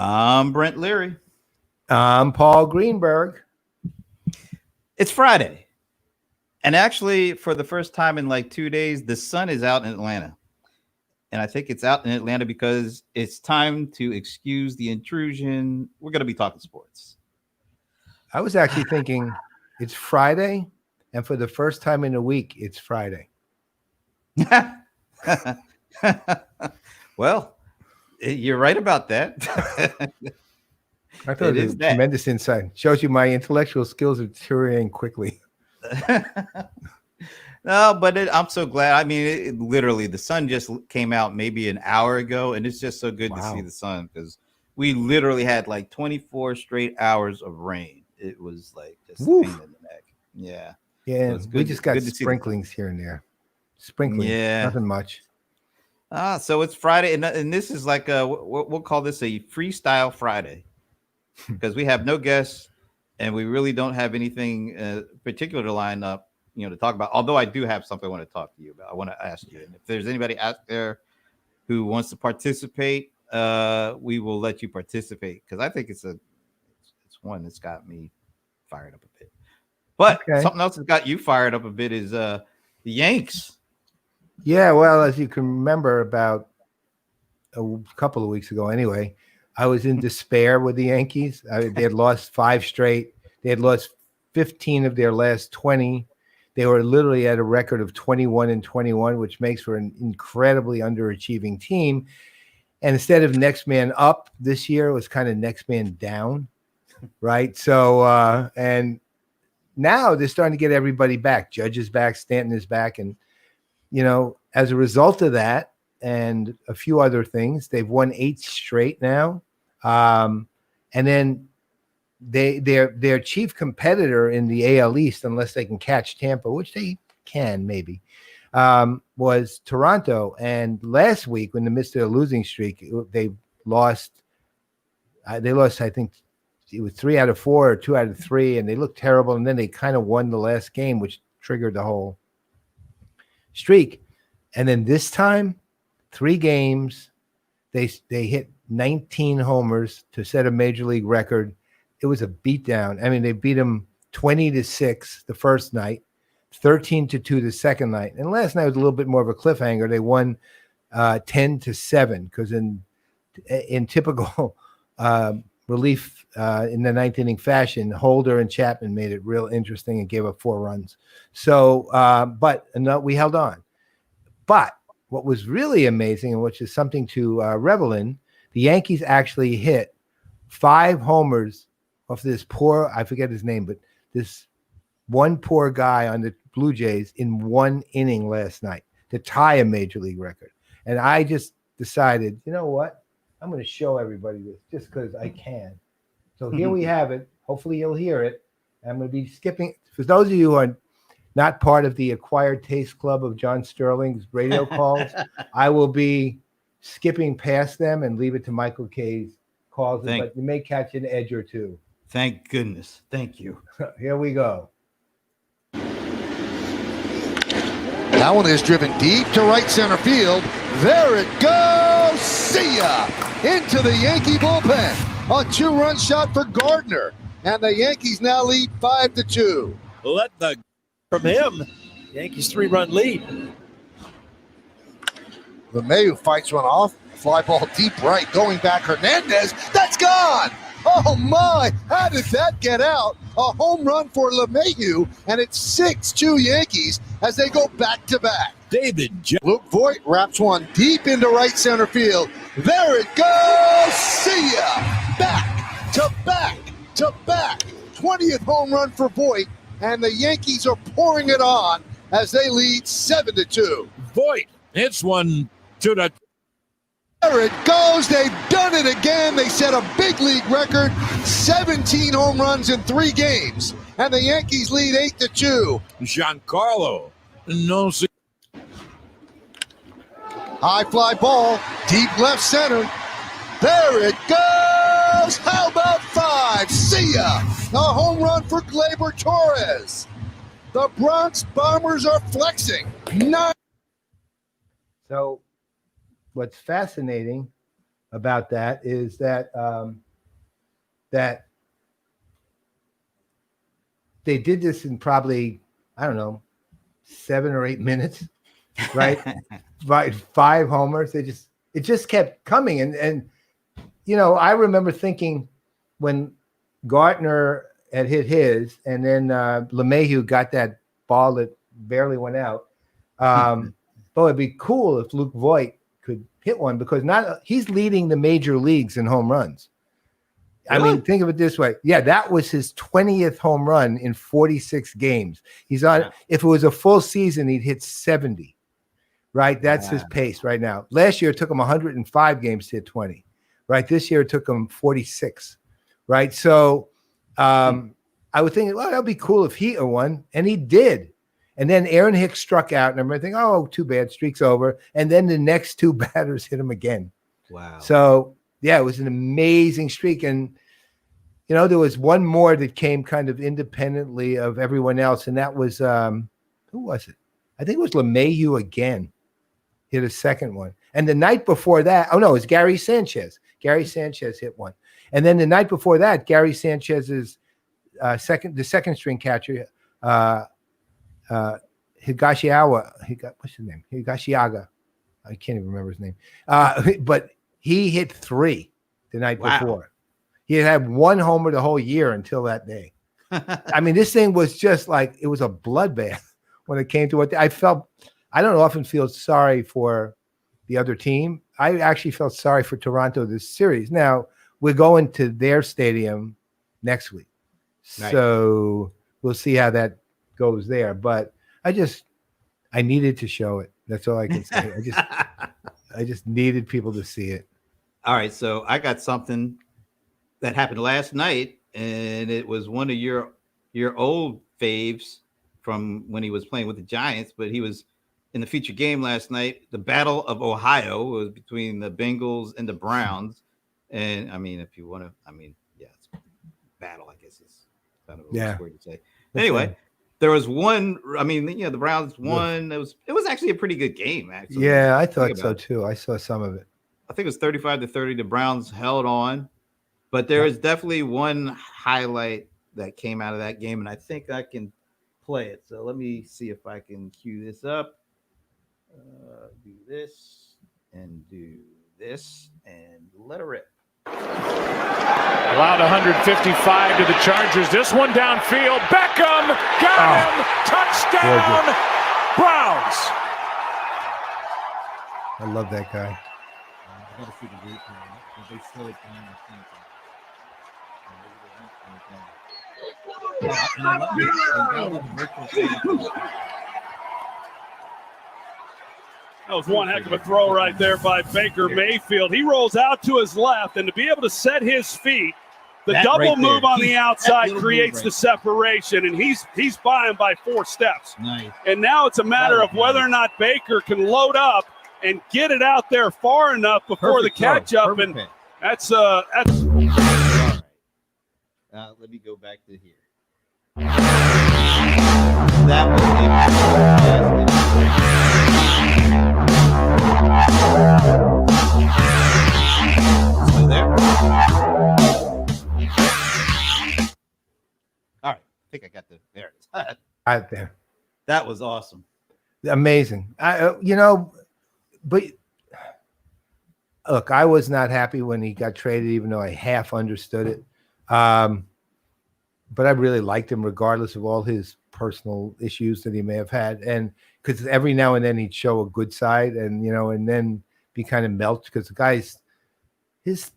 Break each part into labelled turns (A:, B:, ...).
A: I'm Brent Leary.
B: I'm Paul Greenberg.
A: It's Friday. And actually, for the first time in like 2 days, the sun is out in Atlanta. And I think it's out in Atlanta because it's time to excuse the intrusion. We're going to be talking sports.
B: I was actually thinking it's Friday, and for the first time in a week, it's Friday.
A: Well, you're right about that.
B: I thought it was tremendous insight. Shows you my intellectual skills are deteriorating quickly.
A: No, but I'm so glad. I mean, literally, the sun just came out maybe an hour ago, and it's just so good to see the sun because we literally had like 24 straight hours of rain. It was like just pain in the neck. Yeah.
B: Yeah, so we just got sprinklings here and there. Sprinkling, nothing much.
A: So it's Friday, and this is like we'll call this a freestyle Friday because we have no guests, and we really don't have anything particular to line up, to talk about. Although I do have something I want to talk to you about. I want to ask you, and if there's anybody out there who wants to participate, we will let you participate because I think it's one that's got me fired up a bit. But something else that's got you fired up a bit is the Yanks.
B: Yeah, well, as you can remember, about a couple of weeks ago anyway, I was in despair with the Yankees. They had lost 5 straight. They had lost 15 of their last 20. They were literally at a record of 21-21, which makes for an incredibly underachieving team. And instead of next man up this year, it was kind of next man down, right? So, and now they're starting to get everybody back. Judge is back, Stanton is back, and as a result of that and a few other things, they've won 8 straight now. And then their chief competitor in the AL East, unless they can catch Tampa, which they can maybe, was Toronto. And last week, when they missed their losing streak, they lost. I think it was 3 out of 4 or 2 out of 3, and they looked terrible. And then they kind of won the last game, which triggered the whole streak. And then this time, 3 games, they hit 19 homers to set a major league record. It was a beatdown. I mean, they beat them 20-6 the first night, 13-2 the second night, and last night was a little bit more of a cliffhanger. They won 10-7 because in typical relief in the 9th inning fashion, Holder and Chapman made it real interesting and gave up 4 runs. So, but we held on. But what was really amazing, and which is something to revel in, the Yankees actually hit 5 homers off this poor, I forget his name, but this one poor guy on the Blue Jays in 1 inning last night to tie a major league record. And I just decided, you know what? I'm going to show everybody this just because I can. So here we have it. Hopefully you'll hear it. I'm going to be skipping. For those of you who are not part of the acquired taste club of John Sterling's radio calls, I will be skipping past them and leave it to Michael K's calls. But you may catch an edge or two.
A: Thank goodness. Thank you.
B: Here we go.
C: That one is driven deep to right center field. There it goes. See ya! Into the Yankee bullpen. A 2-run shot for Gardner. And the Yankees now lead 5-2.
D: Let from him. Yankees 3-run lead.
C: LeMahieu fights one off. Fly ball deep right. Going back, Hernandez. That's gone! Oh my! How did that get out? A home run for LeMahieu, and it's 6-2 Yankees as they go back-to-back. Luke Voit wraps one deep into right center field. There it goes! See ya! Back to back to back. 20th home run for Voit, and the Yankees are pouring it on as they lead 7-2.
D: Voit hits one to the...
C: There it goes. They've done it again. They set a big league record, 17 home runs in 3 games, and the Yankees lead 8-2.
D: Giancarlo. No.
C: High fly ball, deep left center. There it goes. How about 5? See ya. A home run for Gleyber Torres. The Bronx Bombers are flexing.
B: So what's fascinating about that is that that they did this in probably, I don't know, 7 or 8 minutes, right? Right, 5 homers. It just kept coming, and I remember thinking when Gartner had hit his, and then LeMahieu got that ball that barely went out. But it'd be cool if Luke Voigt could hit one, because he's leading the major leagues in home runs. Really? I mean, think of it this way. Yeah, that was his 20th home run in 46 games. He's on. Yeah. If it was a full season, he'd hit 70. Right, that's his pace right now. Last year it took him 105 games to hit 20. Right, this year it took him 46. Right, so I would think, well, that'd be cool if he won, and he did. And then Aaron Hicks struck out, and I'm thinking, oh, too bad, streak's over. And then the next 2 batters hit him again. Wow. So yeah, it was an amazing streak, and there was one more that came kind of independently of everyone else, and that was who was it? I think it was LeMahieu again. Hit a second one. And the night before that, it was Gary Sanchez. Gary Sanchez hit one. And then the night before that, Gary Sanchez's the second string catcher, Higashiaga. What's his name? Higashiaga. I can't even remember his name. But he hit 3 the night before. He had 1 homer the whole year until that day. I mean, this thing was just like, it was a bloodbath when it came to it. I felt, I don't often feel sorry for the other team. I actually felt sorry for Toronto this series. Now, we're going to their stadium next week. Right. So we'll see how that goes there. But I needed to show it. That's all I can say. I just needed people to see it.
A: All right. So I got something that happened last night, and it was one of your old faves from when he was playing with the Giants, but he was in the feature game last night. The Battle of Ohio was between the Bengals and the Browns. And I mean, if you want to, it's battle, I guess is kind of a word to say. Anyway, there was one, the Browns won. It was actually a pretty good game, actually.
B: Yeah, I thought so too. I saw some of it.
A: I think it was 35-30. The Browns held on, but there is definitely one highlight that came out of that game, and I think I can play it. So let me see if I can cue this up. Do this and do this and let it rip.
E: Allowed 155 to the Chargers. This one downfield. Beckham got him. Touchdown, Browns.
B: I love that guy.
A: I gotta see the group now. They slow it down.
F: That was one heck of a throw right there by Baker Mayfield. He rolls out to his left, and to be able to set his feet, the double move on the outside creates the separation, and he's by him by 4 steps.
A: Nice.
F: And now it's a matter of whether or not Baker can load up and get it out there far enough before the catch up, and that's
A: all right. Let me go back to here. That was still there. All right, I think I got there it is.
B: Right there.
A: That was awesome.
B: Amazing. But look, I was not happy when he got traded, even though I half understood it. But I really liked him regardless of all his personal issues that he may have had. And because every now and then he'd show a good side and, and then be kind of melt, because the guy's, his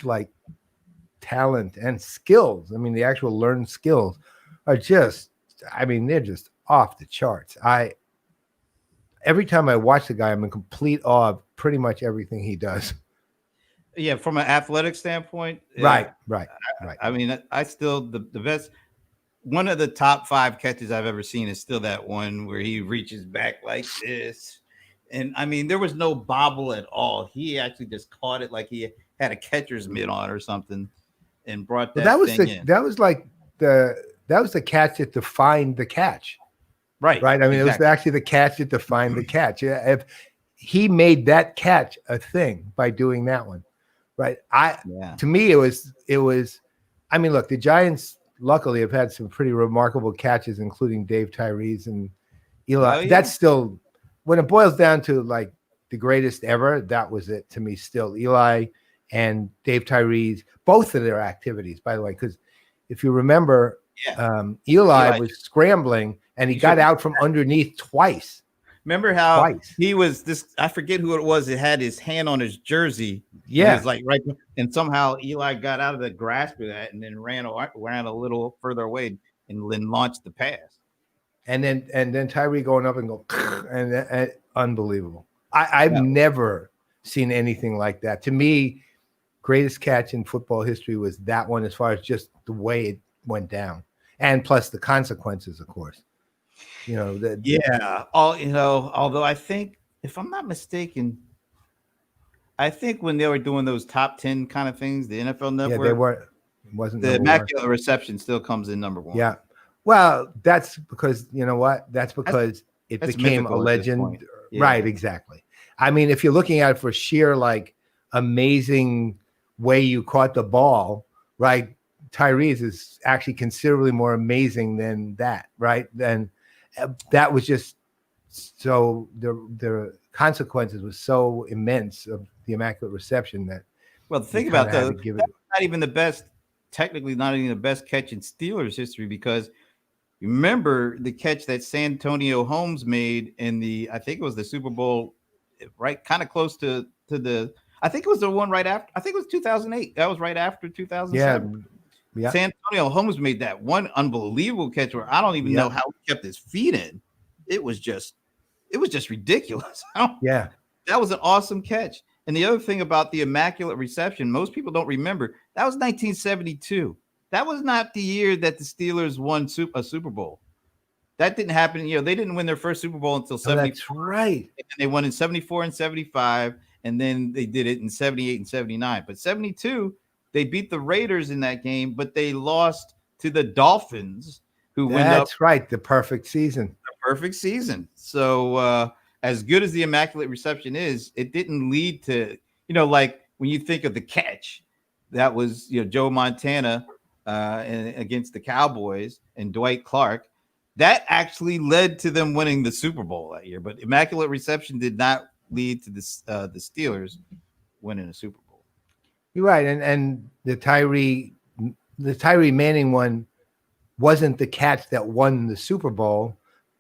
B: like talent and skills, the actual learned skills are just, they're just off the charts. Every time I watch the guy, I'm in complete awe of pretty much everything he does.
A: Yeah, from an athletic standpoint.
B: Right.
A: I still, the best, one of the top 5 catches I've ever seen is still that one where he reaches back like this. And there was no bobble at all. He actually just caught it like he had a catcher's mitt on or something and brought that thing in.
B: That was the catch that defined the catch. Right.
A: Exactly.
B: It was actually the catch that defined the catch. Yeah, if he made that catch a thing by doing that one. right?
A: Yeah.
B: To me, it was. I mean, look, the Giants luckily have had some pretty remarkable catches, including Dave Tyree's and Eli.
A: Oh, yeah.
B: That's still, when it boils down to like the greatest ever, that was it to me. Still, Eli and Dave Tyree's, both of their activities, by the way, because if you remember, Eli was scrambling and he got out from underneath twice.
A: Remember how he was this? I forget who it was. It had his hand on his jersey.
B: Yeah,
A: it was like right, and somehow Eli got out of the grasp of that and then ran a little further away and then launched the pass.
B: And then Tyree going up and go, and unbelievable. I've never seen anything like that. To me, greatest catch in football history was that one, as far as just the way it went down, and plus the consequences, of course.
A: Although I think, if I'm not mistaken, I think when they were doing those top 10 kind of things, the NFL Network,
B: they weren't. It wasn't
A: the Immaculate Reception still comes in number one.
B: Yeah, well, that's because you know what? That's because it became a legend, right? Exactly. I mean, if you're looking at it for sheer like amazing way you caught the ball, right? Tyree's is actually considerably more amazing than that, right? Then that was just so the consequences was so immense of the Immaculate Reception that.
A: Well, think about that's not even the best. Technically, not even the best catch in Steelers history, because remember the catch that Santonio Holmes made in I think it was the Super Bowl, right? Kind of close to the. I think it was the one right after. I think it was 2008. That was right after 2007. Yeah. Santonio Holmes made that one unbelievable catch where I don't even know how he kept his feet in. It was just ridiculous.
B: Yeah.
A: That was an awesome catch. And the other thing about the Immaculate Reception, most people don't remember, that was 1972. That was not the year that the Steelers won a Super Bowl. That didn't happen. They didn't win their first Super Bowl until 74.
B: That's right.
A: And they won in 74 and 75, and then they did it in 78 and 79. But 72, they beat the Raiders in that game, but they lost to the Dolphins, who went up.
B: That's right. The perfect season.
A: The perfect season. So as good as the Immaculate Reception is, it didn't lead to, like when you think of the catch, that was, Joe Montana against the Cowboys and Dwight Clark. That actually led to them winning the Super Bowl that year. But Immaculate Reception did not lead to the Steelers winning a Super Bowl.
B: You're right, and the Tyree Manning one wasn't the catch that won the Super Bowl,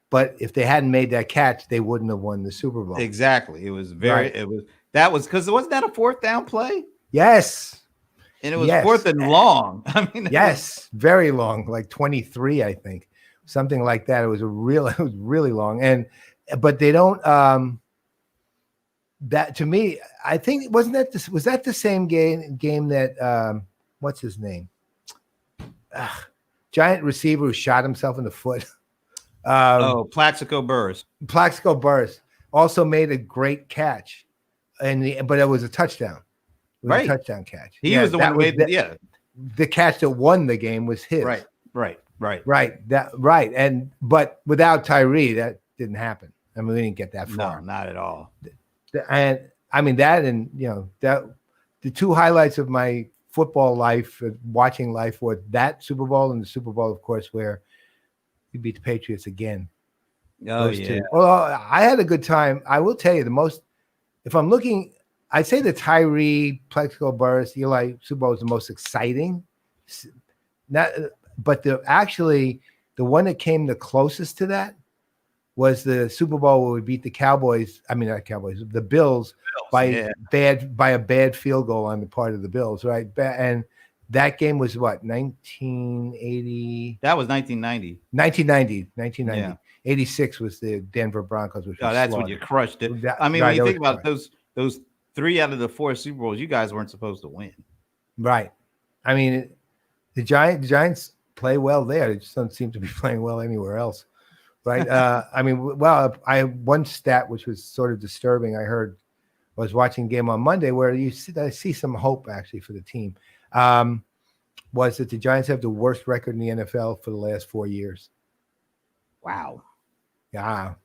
B: but if they hadn't made that catch, they wouldn't have won the Super Bowl.
A: Exactly. It was because wasn't that a fourth down play?
B: Yes,
A: and it was fourth and long. I mean,
B: very long, like 23, I think, something like that. It was really long, but they don't. That to me, I think was that the same game that what's his name? Giant receiver who shot himself in the foot.
A: Plaxico Burress.
B: Plaxico Burress also made a great catch, but it was a touchdown. It was a touchdown catch.
A: He was the one who made
B: the catch that won the game was his.
A: Right.
B: But without Tyree, that didn't happen. I mean, we didn't get that far.
A: No, not at all.
B: And I mean that, and that the two highlights of my football life, watching life, were that Super Bowl and the Super Bowl, of course, where we beat the Patriots again.
A: Oh yeah.
B: Well, I had a good time. I will tell you if I'm looking, I'd say the Tyree, Plaxico Burress, Eli Super Bowl was the most exciting. But the one that came the closest to that was the Super Bowl where we beat the Cowboys. I mean, not Cowboys, the Bills by a bad field goal on the part of the Bills, right? And that game was what, 1980?
A: That was 1990.
B: 1990.
A: Yeah.
B: 86 was the Denver Broncos. Which
A: that's when you crushed it. When you think about those 3 out of the 4 Super Bowls, you guys weren't supposed to win. Right.
B: I mean, the Giants play well there. They just don't seem to be playing well anywhere else. Right. I mean, well, I have one stat which was sort of disturbing. I was watching a game on Monday where I see some hope actually for the team. Was that the Giants have the worst record in the NFL for the last 4 years.
A: Wow.
B: Yeah.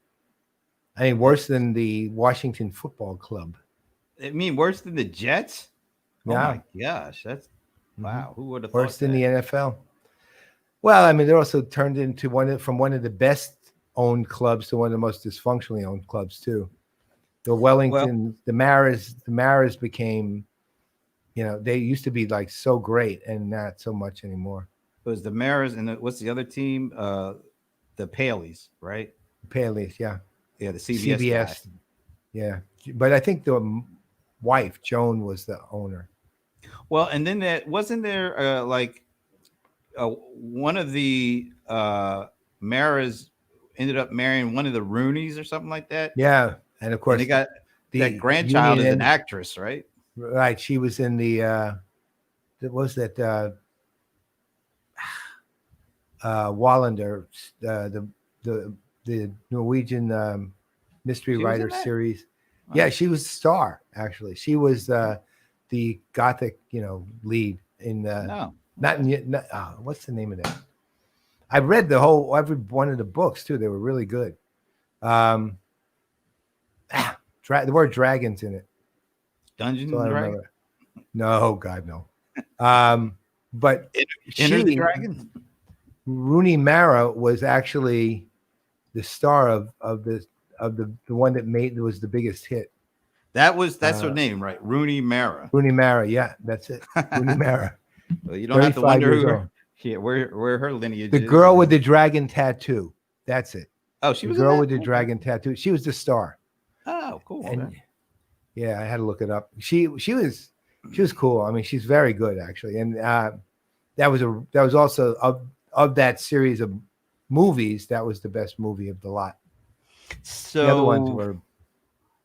B: I mean, worse than the Washington Football Club.
A: I mean, worse than the Jets? Oh
B: Yeah.
A: my gosh, that's wow. Who would have thought
B: Worst in the
A: that?
B: NFL. Well, I mean, they're also turned into one of the best owned clubs to one of the most dysfunctionally owned clubs too. The Wellington, the Maras became, they used to be like so great and not so much anymore.
A: It was the Maras and what's the other team? The Paleys, right?
B: Payleys, yeah.
A: Yeah, the CBS. Guy.
B: Yeah. But I think the wife, Joan, was the owner.
A: Well, and then wasn't there one of the Maras ended up marrying one of the Rooneys or something like that?
B: Yeah, and of course
A: they got that grandchild is an actress, right?
B: Right. She was in the Wallander, the Norwegian mystery writer series. Oh. Yeah, she was the star. Actually, she was the gothic, lead in. What's the name of that? I read every one of the books too. They were really good. The word dragons in it.
A: Dungeons and Dragons?
B: No, God, no. But
A: Enter the Dragon?
B: Rooney Mara was actually the star of the one that was the biggest hit.
A: That's her name, right? Rooney Mara.
B: Rooney Mara, yeah, that's it. Rooney Mara.
A: Well, you don't have to wonder where her lineage
B: is. The girl with the dragon tattoo. That's it.
A: Oh, she was
B: the girl with the dragon tattoo. She was the star.
A: Oh, cool.
B: And, yeah, I had to look it up. She was cool. I mean, she's very good actually. And that was also of that series of movies, that was the best movie of the lot.
A: So
B: the other ones were.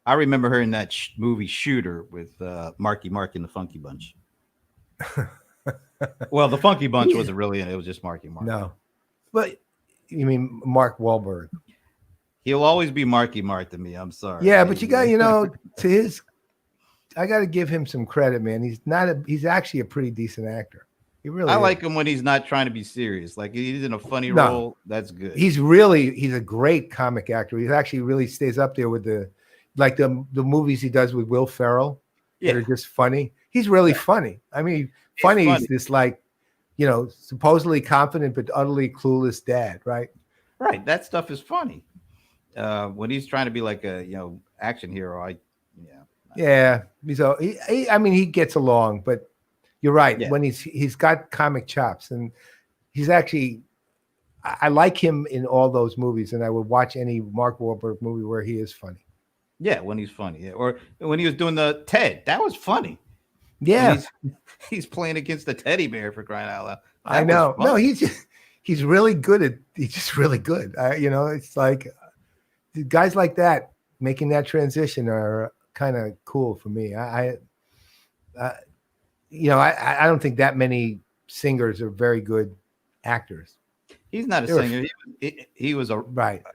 A: I remember her in that movie Shooter with Marky Mark and the Funky Bunch. Well, the Funky Bunch wasn't really in it. It was just Marky Mark.
B: No. But you mean Mark Wahlberg?
A: He'll always be Marky Mark to me. I'm sorry.
B: Yeah, but you got, I got to give him some credit, man. He's actually a pretty decent actor. He really
A: I
B: is.
A: like him when he's not trying to be serious. Like he's in a funny role. That's good.
B: He's a great comic actor. He actually really stays up there with the movies he does with Will Ferrell. Yeah. That are just funny. He's really funny. I mean, funny is this supposedly confident but utterly clueless dad, right?
A: Right. That stuff is funny. When he's trying to be like a action hero,
B: he gets along, but you're right. Yeah. When he's got comic chops, and he's actually, I like him in all those movies, and I would watch any Mark Wahlberg movie where he is funny.
A: Yeah, when he's funny. Yeah. Or when he was doing the Ted, that was funny.
B: Yeah,
A: he's playing against the teddy bear, for crying out loud.
B: I know. No, he's really good he's just really good. It's like guys like that making that transition are kind of cool for me. I don't think that many singers are very good actors.
A: He's not a singer. He was a
B: rap.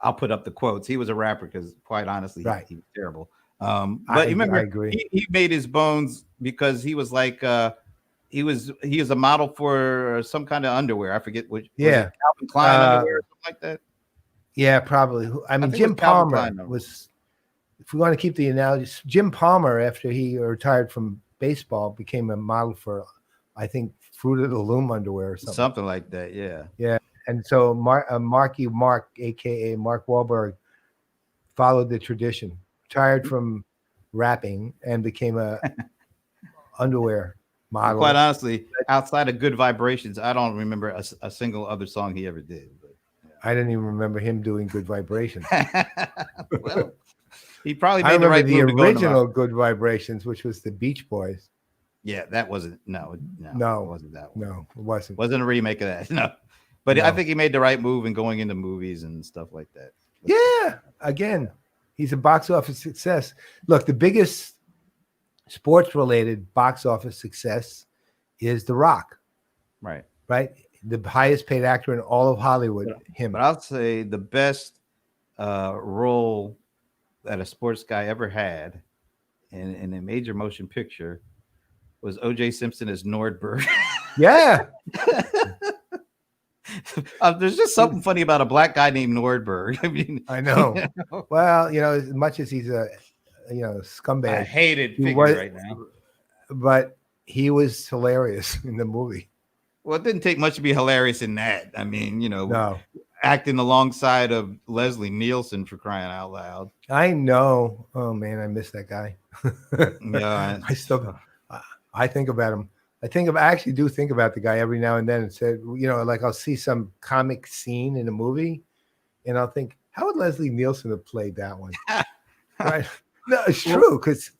A: I'll put up the quotes. He was a rapper because, quite honestly, he was terrible. But you remember,
B: I agree.
A: He made his bones because he was like he was a model for some kind of underwear. I forget which.
B: Yeah,
A: Calvin Klein underwear or something like that.
B: Yeah, probably. I mean, Jim Palmer was. If we want to keep the analogy, Jim Palmer, after he retired from baseball, became a model for, I think, Fruit of the Loom underwear or something.
A: Something like that. Yeah.
B: Yeah. And so Marky Mark, a.k.a. Mark Wahlberg, followed the tradition, retired from rapping, and became a underwear model.
A: Quite honestly, outside of Good Vibrations, I don't remember a single other song he ever did. But,
B: yeah. I didn't even remember him doing Good Vibrations.
A: Well, he probably made the right move.
B: The original Good Vibrations, which was the Beach Boys.
A: Yeah, that wasn't. No, it wasn't that one.
B: No, it wasn't.
A: Wasn't a remake of that. No. But I think he made the right move in going into movies and stuff like that.
B: Yeah. Again, he's a box office success. Look, the biggest sports-related box office success is The Rock.
A: Right.
B: Right? The highest paid actor in all of Hollywood, him.
A: But I'll say the best role that a sports guy ever had in a major motion picture was O.J. Simpson as Nordberg.
B: Yeah.
A: There's just something funny about a black guy named Nordberg. I mean,
B: I know. Well, as much as he's a scumbag,
A: a hated figure right now.
B: but he was hilarious in the movie.
A: Well, it didn't take much to be hilarious in that. I mean,
B: No,
A: acting alongside of Leslie Nielsen, for crying out loud.
B: I know. Oh man, I miss that guy.
A: Yeah,
B: I think about him. I actually do think about the guy every now and then and said, like I'll see some comic scene in a movie and I'll think, how would Leslie Nielsen have played that one? Right. No, it's true. Cause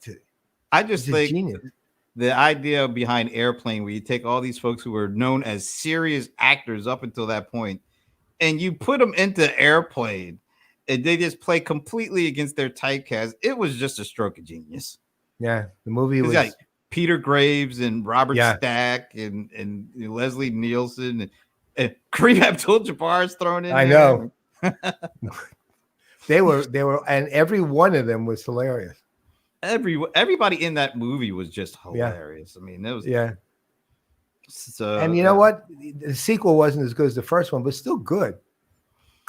A: I just think
B: genius.
A: the idea behind Airplane, where you take all these folks who were known as serious actors up until that point, and you put them into Airplane, and they just play completely against their typecast. It was just a stroke of genius.
B: Yeah, the movie was
A: like Peter Graves and Robert Stack and Leslie Nielsen and Kareem Abdul-Jabbar is thrown in.
B: I know. They were, and every one of them was hilarious.
A: Everybody in that movie was just hilarious. I mean, it was So,
B: and you know what? The sequel wasn't as good as the first one, but still good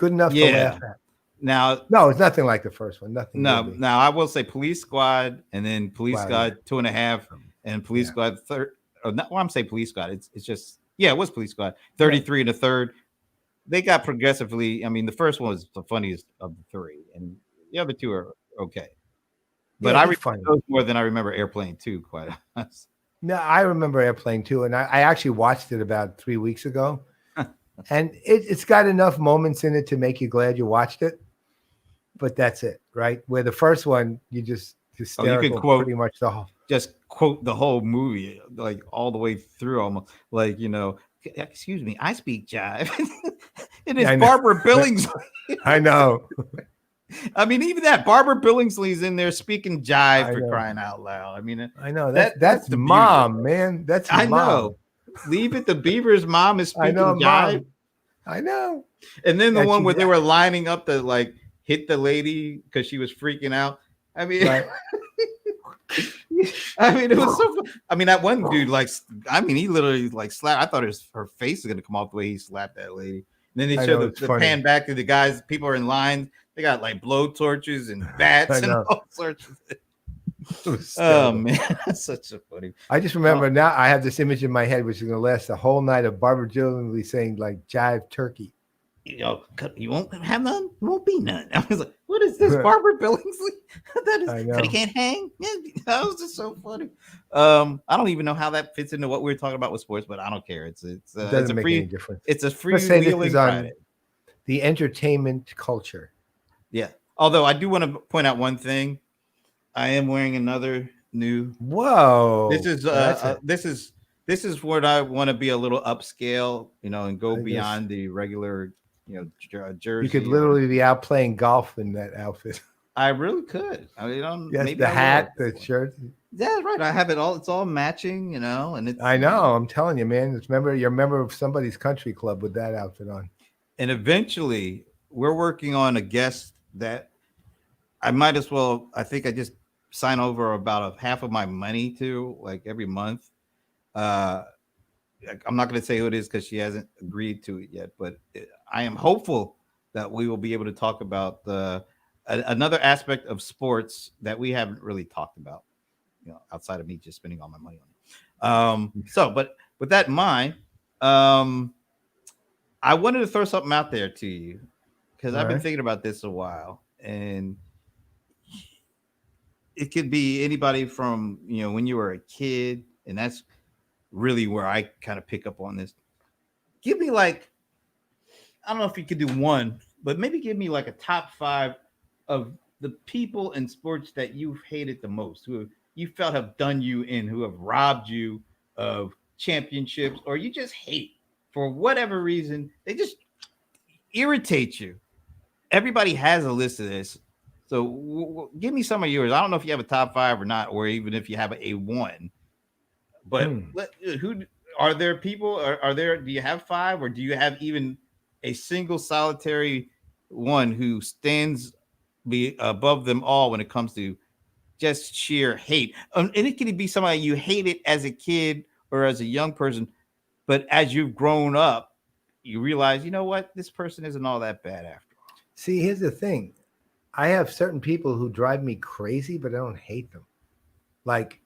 B: enough to laugh at.
A: Now,
B: no, it's nothing like the first one. Nothing.
A: No, now I will say Police Squad, and then Police Squad 2.5, and Police Squad third. Or not, well, I'm saying Police Squad. It's just it was Police Squad 33 and a third. They got progressively. I mean, the first one was the funniest of the three, and the other two are okay. But I remember those more than I remember Airplane 2, quite honest.
B: No, I remember Airplane 2, and I actually watched it about 3 weeks ago. And it's got enough moments in it to make you glad you watched it. But that's it, right? Where the first one, you just hysterical,
A: you can quote
B: pretty much
A: quote the whole movie, like all the way through, almost like, excuse me, I speak jive. It is Barbara Billingsley.
B: I know.
A: I mean, even that Barbara Billingsley's in there speaking jive for crying out loud. I mean,
B: I know that's the mom, man. That's
A: I
B: mom.
A: know. Leave It to Beaver's mom is speaking jive.
B: Mom. I know.
A: And then the one where they were lining up to like hit the lady because she was freaking out. I mean, it was so fun. I mean, that one dude, he literally slapped. I thought her face was gonna come off the way he slapped that lady. And then they show the pan back to the guys. People are in line. They got like blow torches and bats and all sorts of things. Oh man, that's such a funny.
B: I just remember now. I have this image in my head, which is going to last the whole night of Barbara Billingsley saying like "jive turkey."
A: You won't have none. You won't be none. I was like, "What is this, Barbara Billingsley? That is, he can't hang." Yeah, that was just so funny. I don't even know how that fits into what we were talking about with sports, but I don't care. It doesn't
B: make any difference.
A: It's a freewheeling Friday.
B: The entertainment culture.
A: Yeah. Although I do want to point out one thing. I am wearing another new.
B: Whoa.
A: This is what I want to be a little upscale, and go beyond the regular, jersey.
B: You could literally be out playing golf in that outfit.
A: I really could. I mean,
B: yes,
A: maybe
B: the hat, the shirt.
A: Yeah, right. I have it all. It's all matching, and it's.
B: I know. I'm telling you, man. You're a member of somebody's country club with that outfit on.
A: And eventually, we're working on a guest that I might as well. I think I just sign over about half of my money to, like, every month. I'm not going to say who it is because she hasn't agreed to it yet, but I am hopeful that we will be able to talk about another aspect of sports that we haven't really talked about, outside of me just spending all my money on it. But with that in mind, I wanted to throw something out there to you because I've been thinking about this a while, and it could be anybody from, when you were a kid, and that's really where I kind of pick up on this. Give me I don't know if you could do one, but maybe give me like a top 5 of the people in sports that you've hated the most, who you felt have done you in, who have robbed you of championships, or you just hate for whatever reason. They just irritate you. Everybody has a list of this. So give me some of yours. I don't know if you have a top 5 or not, or even if you have a 1. But who are there? People are there? Do you have 5, or do you have even a single solitary one who stands above them all when it comes to just sheer hate? And it could be somebody you hated as a kid or as a young person, but as you've grown up, you realize, you know what, this person isn't all that bad after all.
B: See, here's the thing. I have certain people who drive me crazy, but I don't hate them. Like,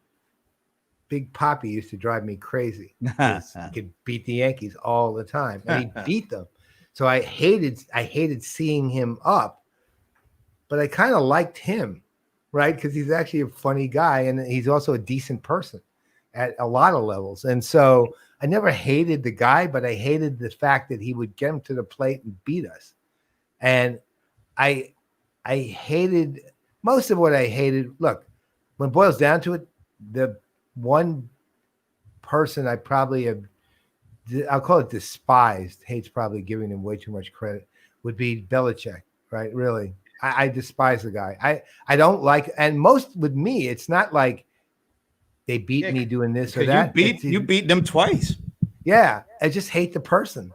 B: Big Papi used to drive me crazy because he could beat the Yankees all the time, and he beat them. So I hated seeing him up, but I kind of liked him, right? Because he's actually a funny guy, and he's also a decent person at a lot of levels. And so I never hated the guy, but I hated the fact that he would get him to the plate and beat us. And I hated most of what I hated. Look, when it boils down to it, the one person I probably have, I'll call it despised, hate's probably giving him way too much credit, would be Belichick, right? Really. I despise the guy. I don't like, and most with me, it's not like they beat me doing this or that.
A: You beat them twice.
B: Yeah. I just hate the person.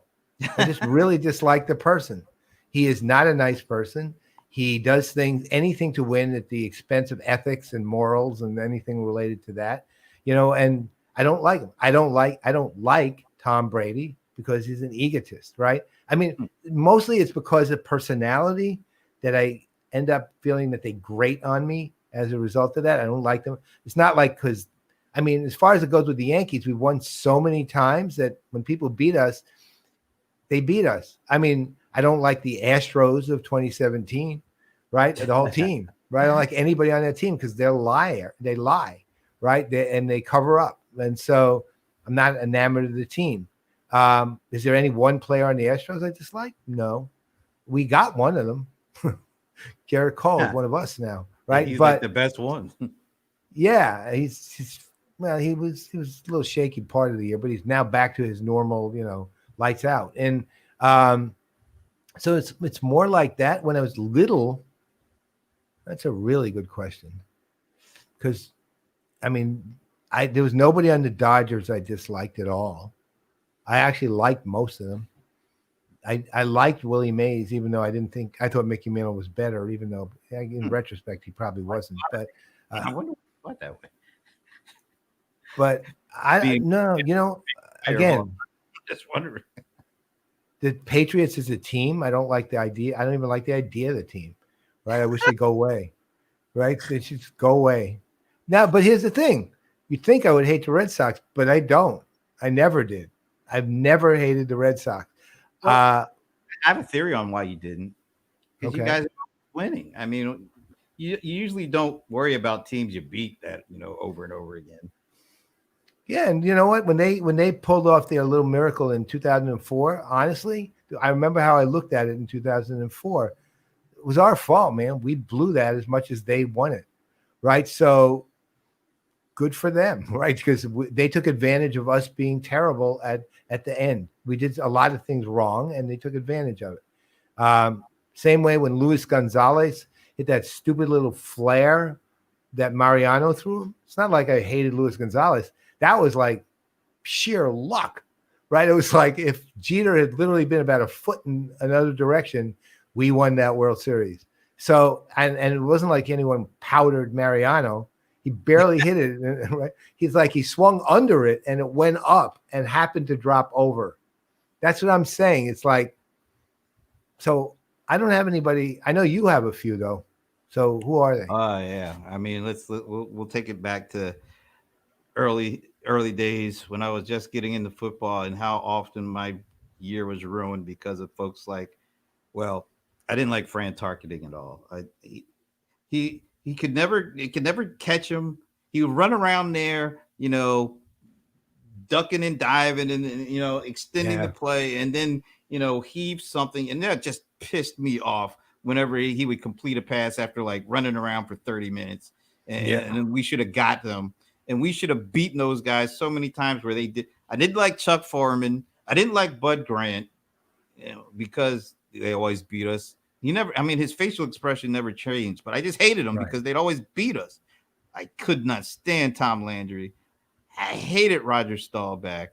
B: I just really dislike the person. He is not a nice person. He does anything to win at the expense of ethics and morals and anything related to that, and I don't like him. I don't like Tom Brady because he's an egotist, right? I mean, mostly it's because of personality that I end up feeling that they grate on me as a result of that. I don't like them. It's not like, because, I mean, as far as it goes with the Yankees, we've won so many times that when people beat us, they beat us. I mean, I don't like the Astros of 2017, right? The whole team, right? I don't like anybody on that team because they're liar. They lie, right? They cover up. And so I'm not enamored of the team. Is there any one player on the Astros I dislike? No. We got one of them. Garrett Cole is one of us now, right?
A: He's
B: but
A: like the best one.
B: Yeah, he was a little shaky part of the year, but he's now back to his normal, lights out. And so it's more like that. When I was little, that's a really good question. Because, I mean, there was nobody on the Dodgers I disliked at all. I actually liked most of them. I liked Willie Mays, even though I thought Mickey Mantle was better, even though in retrospect he probably wasn't. But
A: I wonder why that way.
B: But again,
A: just wondering.
B: The Patriots as a team, I don't like the idea. I don't even like the idea of the team, right? I wish they'd go away, right? They should just go away. Now, but here's the thing. You'd think I would hate the Red Sox, but I don't. I never did. I've never hated the Red Sox.
A: Well, I have a theory on why you didn't. Because you guys are winning. I mean, you usually don't worry about teams you beat that, over and over again.
B: Yeah, and you know what? When they pulled off their little miracle in 2004, honestly, I remember how I looked at it in 2004. It was our fault, man. We blew that as much as they won it, right? So good for them, right? Because they took advantage of us being terrible at the end. We did a lot of things wrong, and they took advantage of it. Same way when Luis Gonzalez hit that stupid little flare that Mariano threw him. It's not like I hated Luis Gonzalez. That was like sheer luck, right? It was like if Jeter had literally been about a foot in another direction, we won that World Series. So, and it wasn't like anyone powdered Mariano. He barely hit it. Right? He's like, he swung under it and it went up and happened to drop over. That's what I'm saying. It's like, so I don't have anybody. I know you have a few though. So who are they?
A: Yeah. I mean, we'll take it back to early days when I was just getting into football and how often my year was ruined because of folks like, well, I didn't like Fran Tarkenton at all. He could never catch him. He would run around there, ducking and diving and extending the play and then, heave something. And that just pissed me off whenever he would complete a pass after like running around for 30 minutes. And we should have got them. And we should have beaten those guys so many times where they did. I didn't like Chuck Foreman. I didn't like Bud Grant, because they always beat us. His facial expression never changed, but I just hated him because they'd always beat us. I could not stand Tom Landry. I hated Roger Staubach.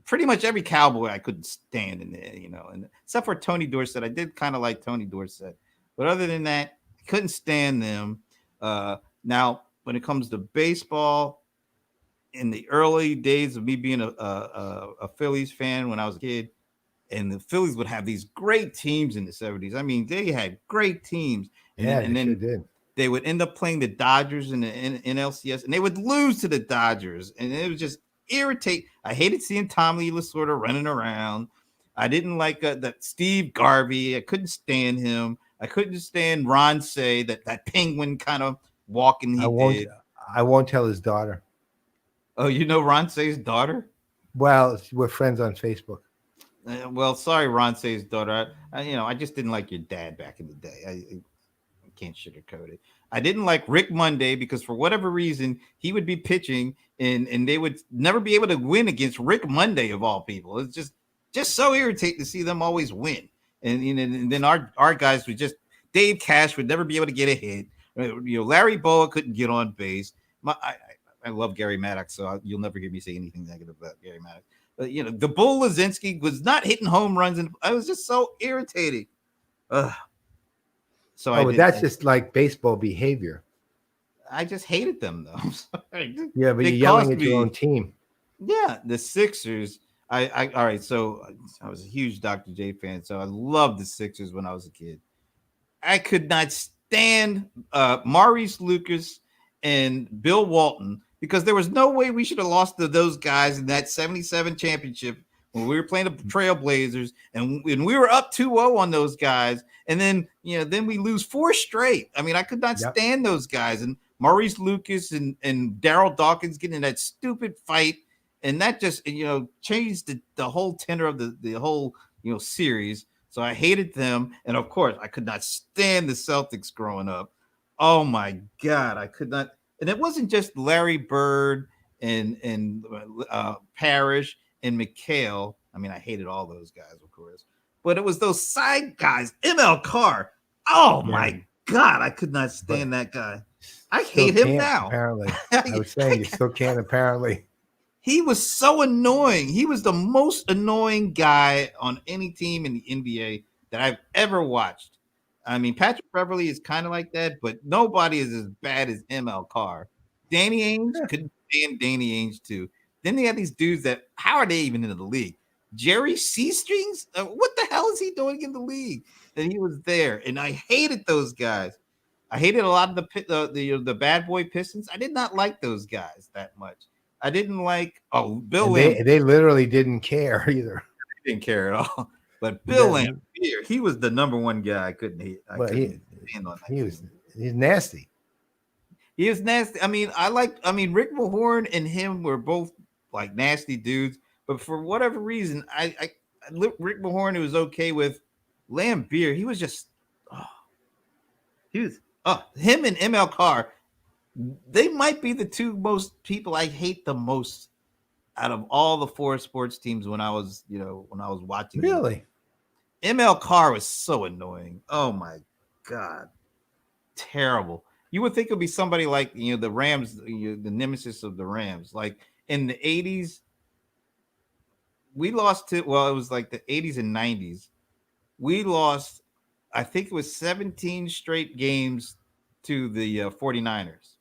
A: Pretty much every Cowboy I couldn't stand in there, and except for Tony Dorsett. I did kind of like Tony Dorsett, but other than that, I couldn't stand them. Now, when it comes to baseball, in the early days of me being a Phillies fan when I was a kid, and the Phillies would have these great teams in the 70s. I mean, they had great teams.
B: And then
A: they would end up playing the Dodgers in the NLCS, and they would lose to the Dodgers, and it was just irritate. I hated seeing Tommy Lasorda running around. I didn't like that Steve Garvey. I couldn't stand him. I couldn't stand Ron Say, that penguin kind of walking he did.
B: I won't tell his daughter.
A: Oh, you know Ron Say's daughter?
B: Well, we're friends on Facebook.
A: Well, sorry, Ron Say's daughter. I just didn't like your dad back in the day. I can't sugarcoat it. I didn't like Rick Monday because for whatever reason he would be pitching and they would never be able to win against Rick Monday of all people. It's just so irritating to see them always win. And then our guys would just Dave Cash would never be able to get a hit. Larry Boa couldn't get on base. I love Gary Maddox, so you'll never hear me say anything negative about Gary Maddox. But the Bull Lazinski was not hitting home runs, and I was just so irritating.
B: But that's just like baseball behavior.
A: I just hated them, though. I'm sorry.
B: Yeah, but you're yelling at your own team.
A: Yeah, the Sixers. All right. So I was a huge Dr. J fan, so I loved the Sixers when I was a kid. I could not stand Maurice Lucas and Bill Walton because there was no way we should have lost to those guys in that 77 championship when we were playing the Trailblazers and we were up 2-0 on those guys. And then, then we lose 4 straight. I mean, I could not stand those guys. And Maurice Lucas and Daryl Dawkins getting in that stupid fight. And that just, changed the whole tenor of the whole, series. So I hated them. And of course, I could not stand the Celtics growing up. Oh my God, I could not. And it wasn't just Larry Bird and Parrish and McHale. I mean, I hated all those guys, of course. But it was those side guys. ML Carr. Oh my God, I could not stand that guy. I hate him now.
B: Apparently. I was saying you still can't, apparently.
A: He was so annoying. He was the most annoying guy on any team in the NBA that I've ever watched. I mean, Patrick Beverly is kind of like that, but nobody is as bad as ML Carr. Danny Ainge, couldn't stand Danny Ainge too. Then they had these dudes that, how are they even in the league? Jerry Seastrings? What the hell is he doing in the league? And he was there, and I hated those guys. I hated a lot of the bad boy Pistons. I did not like those guys that much. I didn't like Bill Laimbeer.
B: They literally didn't care either.
A: They didn't care at all. But Bill Laimbeer, he was the number one guy I couldn't hit.
B: He's nasty.
A: He is nasty. I mean, Rick Mahorn and him were both like nasty dudes. But for whatever reason, Rick Mahorn was okay with Laimbeer. He was just, him and ML Carr. They might be the two most people I hate the most out of all the 4 sports teams when I was watching.
B: Really?
A: ML Carr was so annoying. Oh my God. Terrible. You would think it would be somebody like, the Rams, the nemesis of the Rams. Like in the 80s, we lost it was like the 80s and 90s. We lost, I think it was 17 straight games to the 49ers.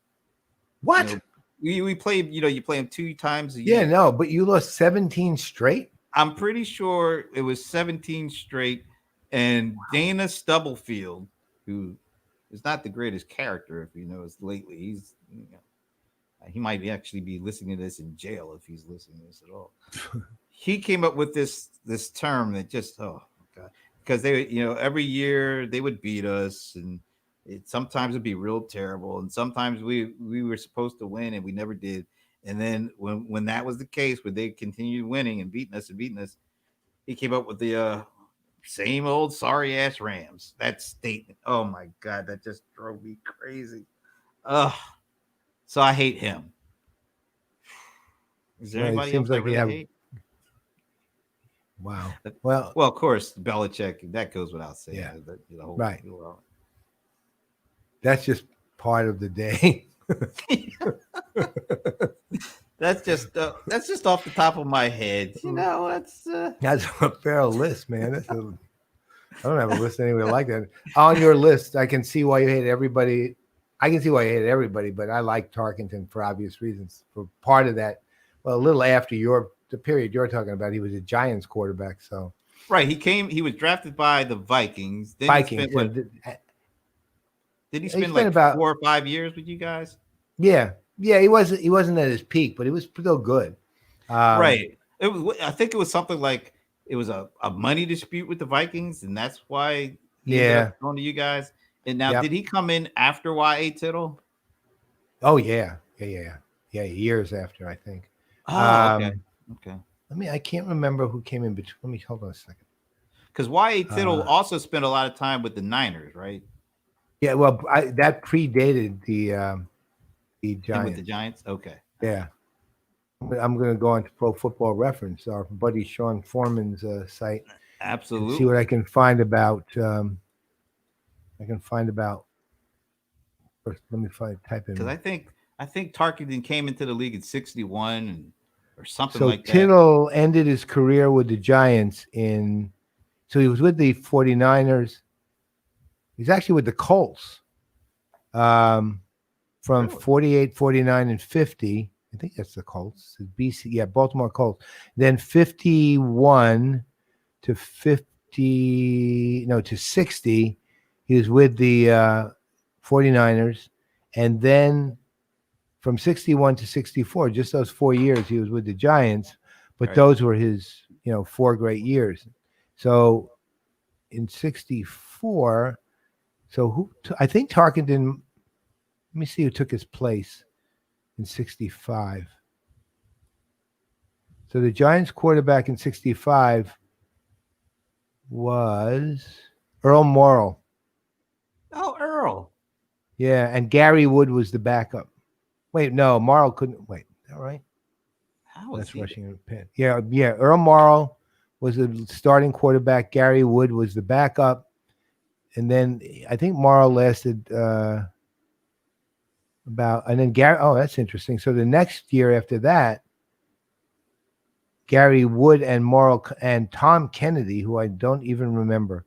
B: What?
A: We played, you play them 2 times a year.
B: Yeah, no, but you lost 17 straight?
A: I'm pretty sure it was 17 straight. And Dana Stubblefield, who is not the greatest character, if you notice lately, he's, he might actually be listening to this in jail if he's listening to this at all. He came up with this term that just, oh God, because they, every year they would beat us and sometimes it'd be real terrible. And sometimes we were supposed to win and we never did. And then when that was the case, when they continued winning and beating us, he came up with the same old sorry ass Rams. That statement. Oh my God, that just drove me crazy. So I hate him. Is there anybody else that really hate?
B: Wow.
A: Well, of course, Belichick. That goes without saying.
B: Yeah.
A: Right.
B: That's just part of the day.
A: That's just off the top of my head. That's
B: a fair list, man. I don't have a list anywhere like that. On your list, I can see why you hate everybody. But I like Tarkenton for obvious reasons. For part of that, well, a little after the period you're talking about, he was a Giants quarterback. So
A: right, he was drafted by the Vikings. Then Did he
B: He
A: spend
B: spent
A: like
B: about
A: 4 or 5 years with you guys?
B: Yeah, he wasn't at his peak, but he was still good.
A: Right. It was. I think it was something like it was a money dispute with the Vikings, and that's why he ended
B: Yeah.
A: up going to you guys. And now,
B: Yep.
A: did he come in after Y.A. Tittle?
B: Oh yeah, years after, I think.
A: Oh, okay. Okay.
B: I can't remember who came in between. Let me hold on a second.
A: Because Y.A. Tittle also spent a lot of time with the Niners, right?
B: Yeah, well, that predated the
A: Him
B: Giants.
A: with the Giants. Okay.
B: Yeah. I'm going to go on to Pro Football Reference, our buddy Sean Foreman's site.
A: Absolutely.
B: See what I can find about. First, let me type in.
A: Because I think Tarkenton came into the league at 61 or something
B: so
A: like that.
B: Tittle ended his career with the Giants so he was with the 49ers. He's actually with the Colts from 48, 49, and 50. I think that's the Colts. BC, yeah, Baltimore Colts. Then 51 to 60. He was with the 49ers. And then from 61 to 64, just those 4 years, he was with the Giants. But those were his, 4 great years. So in 64, I think Tarkenton, let me see who took his place in 65. So the Giants quarterback in 65 was Earl Morrall.
A: Oh, Earl.
B: Yeah, and Gary Wood was the backup. Wait, no, Morrall couldn't. Wait, all right. That's rushing in the pin. Yeah. Earl Morrall was the starting quarterback. Gary Wood was the backup. And then I think Morrall lasted and then Gary. Oh, that's interesting. So the next year after that, Gary Wood and Morrall and Tom Kennedy, who I don't even remember,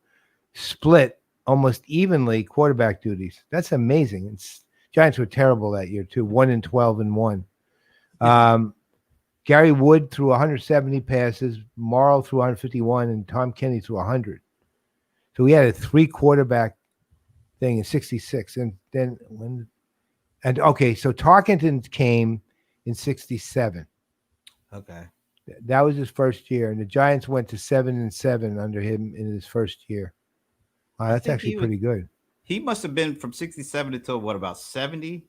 B: split almost evenly quarterback duties. That's amazing. Giants were terrible that year too. 1-12-1. Gary Wood threw 170 passes, Morrall threw 151, and Tom Kennedy threw 100. So we had a 3 quarterback thing in 66. And then so Tarkenton came in 67.
A: Okay.
B: That was his first year. And the Giants went to 7-7 under him in his first year. Wow, that's actually pretty good.
A: He must have been from 67 until what, about 70?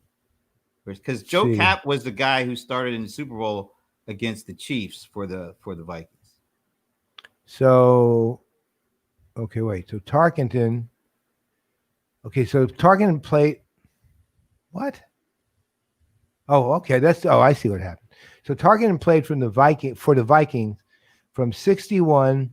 A: Because Joe Kapp was the guy who started in the Super Bowl against the Chiefs for the Vikings.
B: So, okay, wait. So Tarkenton. Okay, so Tarkenton played. What? Oh, okay. I see what happened. So Tarkenton played for the Vikings from 61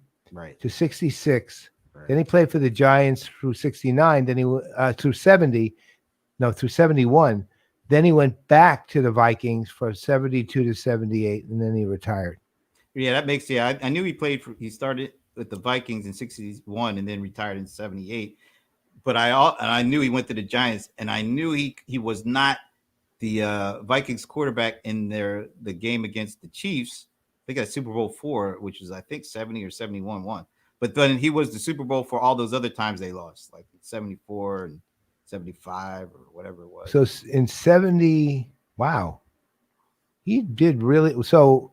B: to 66. Right. Then he played for the Giants through 69. Then he through 71. Then he went back to the Vikings for 72 to 78, and then he retired.
A: Yeah, that makes I knew he started with the Vikings in 61 and then retired in 78. But I knew he went to the Giants, and I knew he was not the Vikings quarterback in the game against the Chiefs. They got Super Bowl 4, which was I think 70 or 71-1. But then he was the Super Bowl for all those other times they lost, like 74 and 75 or whatever it was.
B: So in 70, wow, he did really. So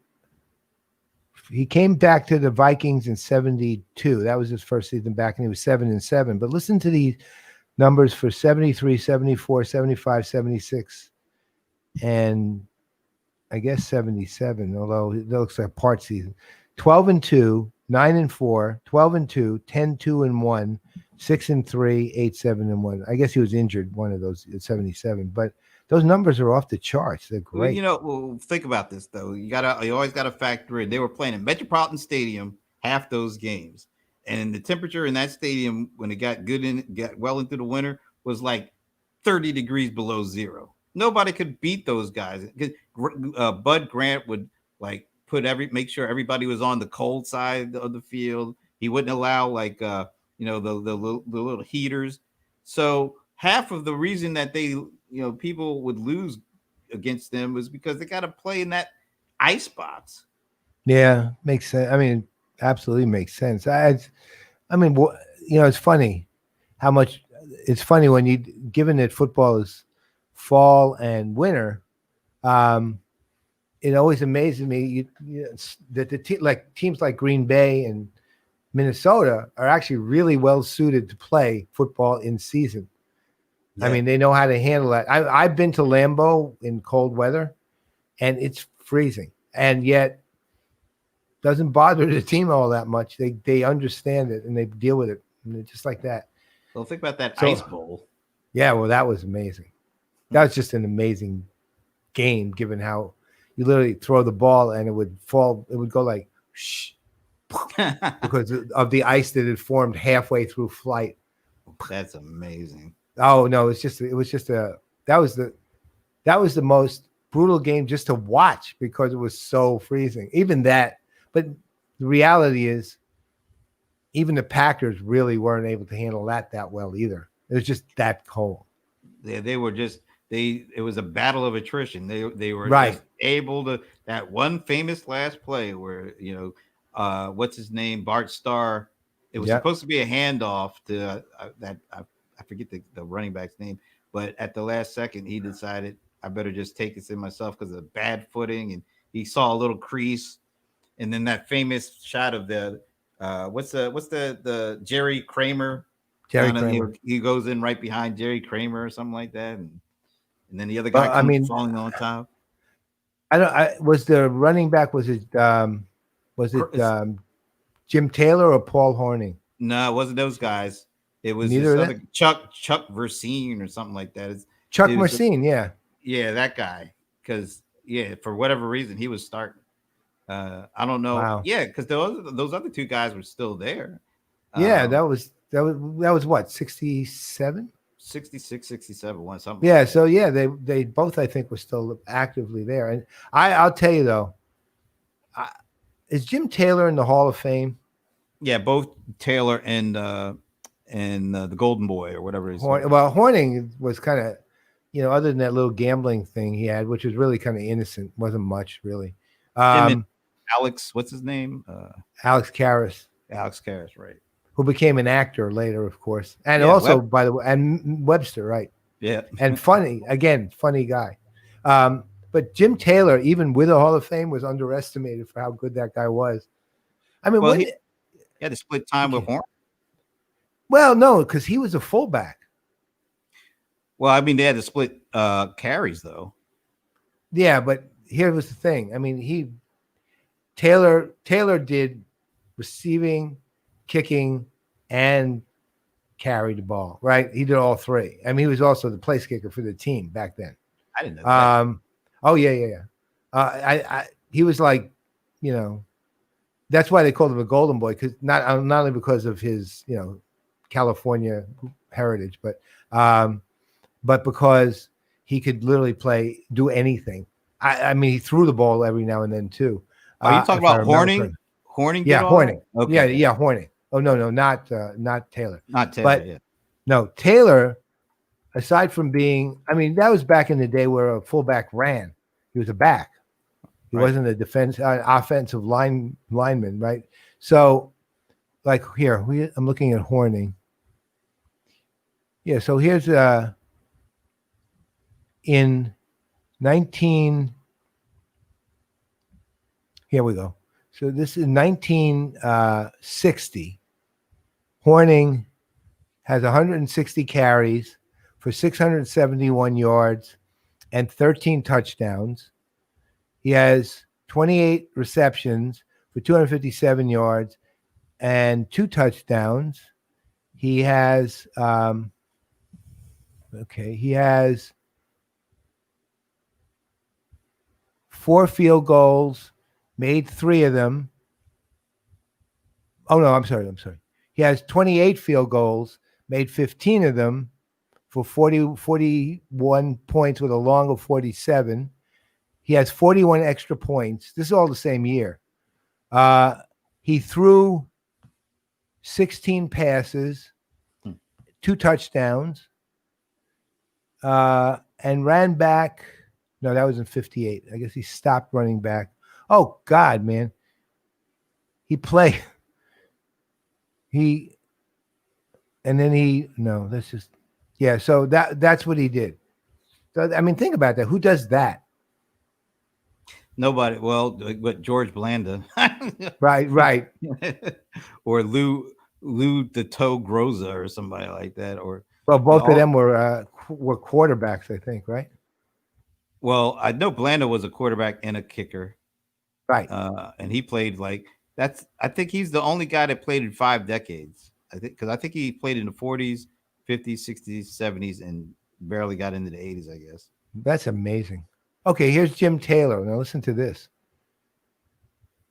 B: he came back to the Vikings in 72. That was his first season back, and he was 7-7. But listen to these numbers for 73, 74, 75, 76, and I guess 77, although it looks like part season. 12-2, 9-4, 12-2, 10-2-1, 6-3, 8-7-1. I guess he was injured one of those at 77, but those numbers are off the charts. They're great.
A: Well, think about this though. You always gotta factor in. They were playing in Metropolitan Stadium half those games, and the temperature in that stadium when it got well into the winter was like 30 degrees below zero. Nobody could beat those guys. Bud Grant would make sure everybody was on the cold side of the field. He wouldn't allow the little heaters. So half of the reason that people would lose against them was because they got to play in that ice box.
B: Yeah, makes sense. I mean, absolutely makes sense. It's funny how much it's funny when given that football is fall and winter, it always amazes me that teams like Green Bay and Minnesota are actually really well suited to play football in season.
A: Yeah.
B: I mean, they know how to handle that. I've been to Lambeau in cold weather, and it's freezing, and yet doesn't bother the team all that much. They understand it and they deal with it, and they're just like that.
A: Well, think about that ice bowl.
B: Yeah, well, that was amazing. That was just an amazing game, given how you literally throw the ball and it would fall. It would go like shh, because of the ice that had formed halfway through flight.
A: That's amazing.
B: Oh no, that was the most brutal game just to watch because it was so freezing. Even that, but the reality is, even the Packers really weren't able to handle that well either. It was just that cold.
A: They were just it was a battle of attrition. They were
B: right.
A: just able to, that one famous last play where what's his name, Bart Starr. It was supposed to be a handoff to I forget the running back's name, but at the last second he decided I better just take this in myself because of bad footing, and he saw a little crease, and then that famous shot of the what's the Jerry Kramer. He goes in right behind Jerry Kramer or something like that, and then the other guy comes falling on top.
B: Was the running back, was it Jim Taylor or Paul Hornung?
A: No, it wasn't those guys. It was Chuck Versine or something like that.
B: Chuck Versine,
A: yeah, that guy. Because for whatever reason he was starting. I don't know.
B: Wow.
A: Yeah, because those other two guys were still there.
B: Yeah, that was what, 67?
A: 66, 67, one something.
B: Yeah,
A: like
B: so they both, I think, were still actively there. And I'll tell you though, is Jim Taylor in the Hall of Fame?
A: Yeah, both Taylor and the Golden Boy or whatever he's.
B: Well, Hornung was kind of, other than that little gambling thing he had, which was really kind of innocent, wasn't much really.
A: Alex, what's his name?
B: Alex Karras.
A: Alex Karras, right?
B: Who became an actor later, of course, and also, by the way, and Webster, right?
A: Yeah,
B: and funny guy. But Jim Taylor, even with a Hall of Fame, was underestimated for how good that guy was. I mean,
A: he had to split time with Horn.
B: Well, no, because he was a fullback.
A: Well, I mean, they had to split carries though.
B: Yeah, but here was the thing. I mean, Taylor did receiving, kicking, and carried the ball, right? He did all three. I mean, he was also the place kicker for the team back then.
A: I didn't know that.
B: Oh yeah. He was like, that's why they called him a Golden Boy, because not only because of his, California heritage, but because he could literally do anything. I mean, he threw the ball every now and then too.
A: Are you talking about Hornung? Hornung?
B: Yeah, Hornung.
A: Okay.
B: Yeah, Hornung. Oh no, not Taylor.
A: Not Taylor.
B: But no, Taylor. Aside from being, I mean, that was back in the day where a fullback ran. He was a back. He wasn't a offensive lineman, right? So, like here, I'm looking at Hornung. Yeah, so here's in 19. Here we go. So this is 1960. Hornung has 160 carries for 671 yards and 13 touchdowns. He has 28 receptions for 257 yards and 2 touchdowns. He has he has 4 field goals, made 3 of them. Oh no, I'm sorry. He has 28 field goals, made 15 of them for 41 points with a long of 47. He has 41 extra points. This is all the same year. He threw 16 passes, 2 touchdowns, and ran back. No, that was in 58. I guess he stopped running back. Oh, God, man. Yeah, so that's what he did. So I mean, think about that. Who does that?
A: Nobody. Well, but George Blanda,
B: Right.
A: or Lou the Toe Groza or somebody like that, or
B: Well, both of them were quarterbacks, I think, right?
A: Well, I know Blanda was a quarterback and a kicker,
B: Right.
A: and he played like that's. I think he's the only guy that played in 5 decades. I think because I think he played in the 40s, 50s, 60s, 70s, and barely got into the 80s. I guess.
B: That's amazing. Okay, here's Jim Taylor. Now listen to this.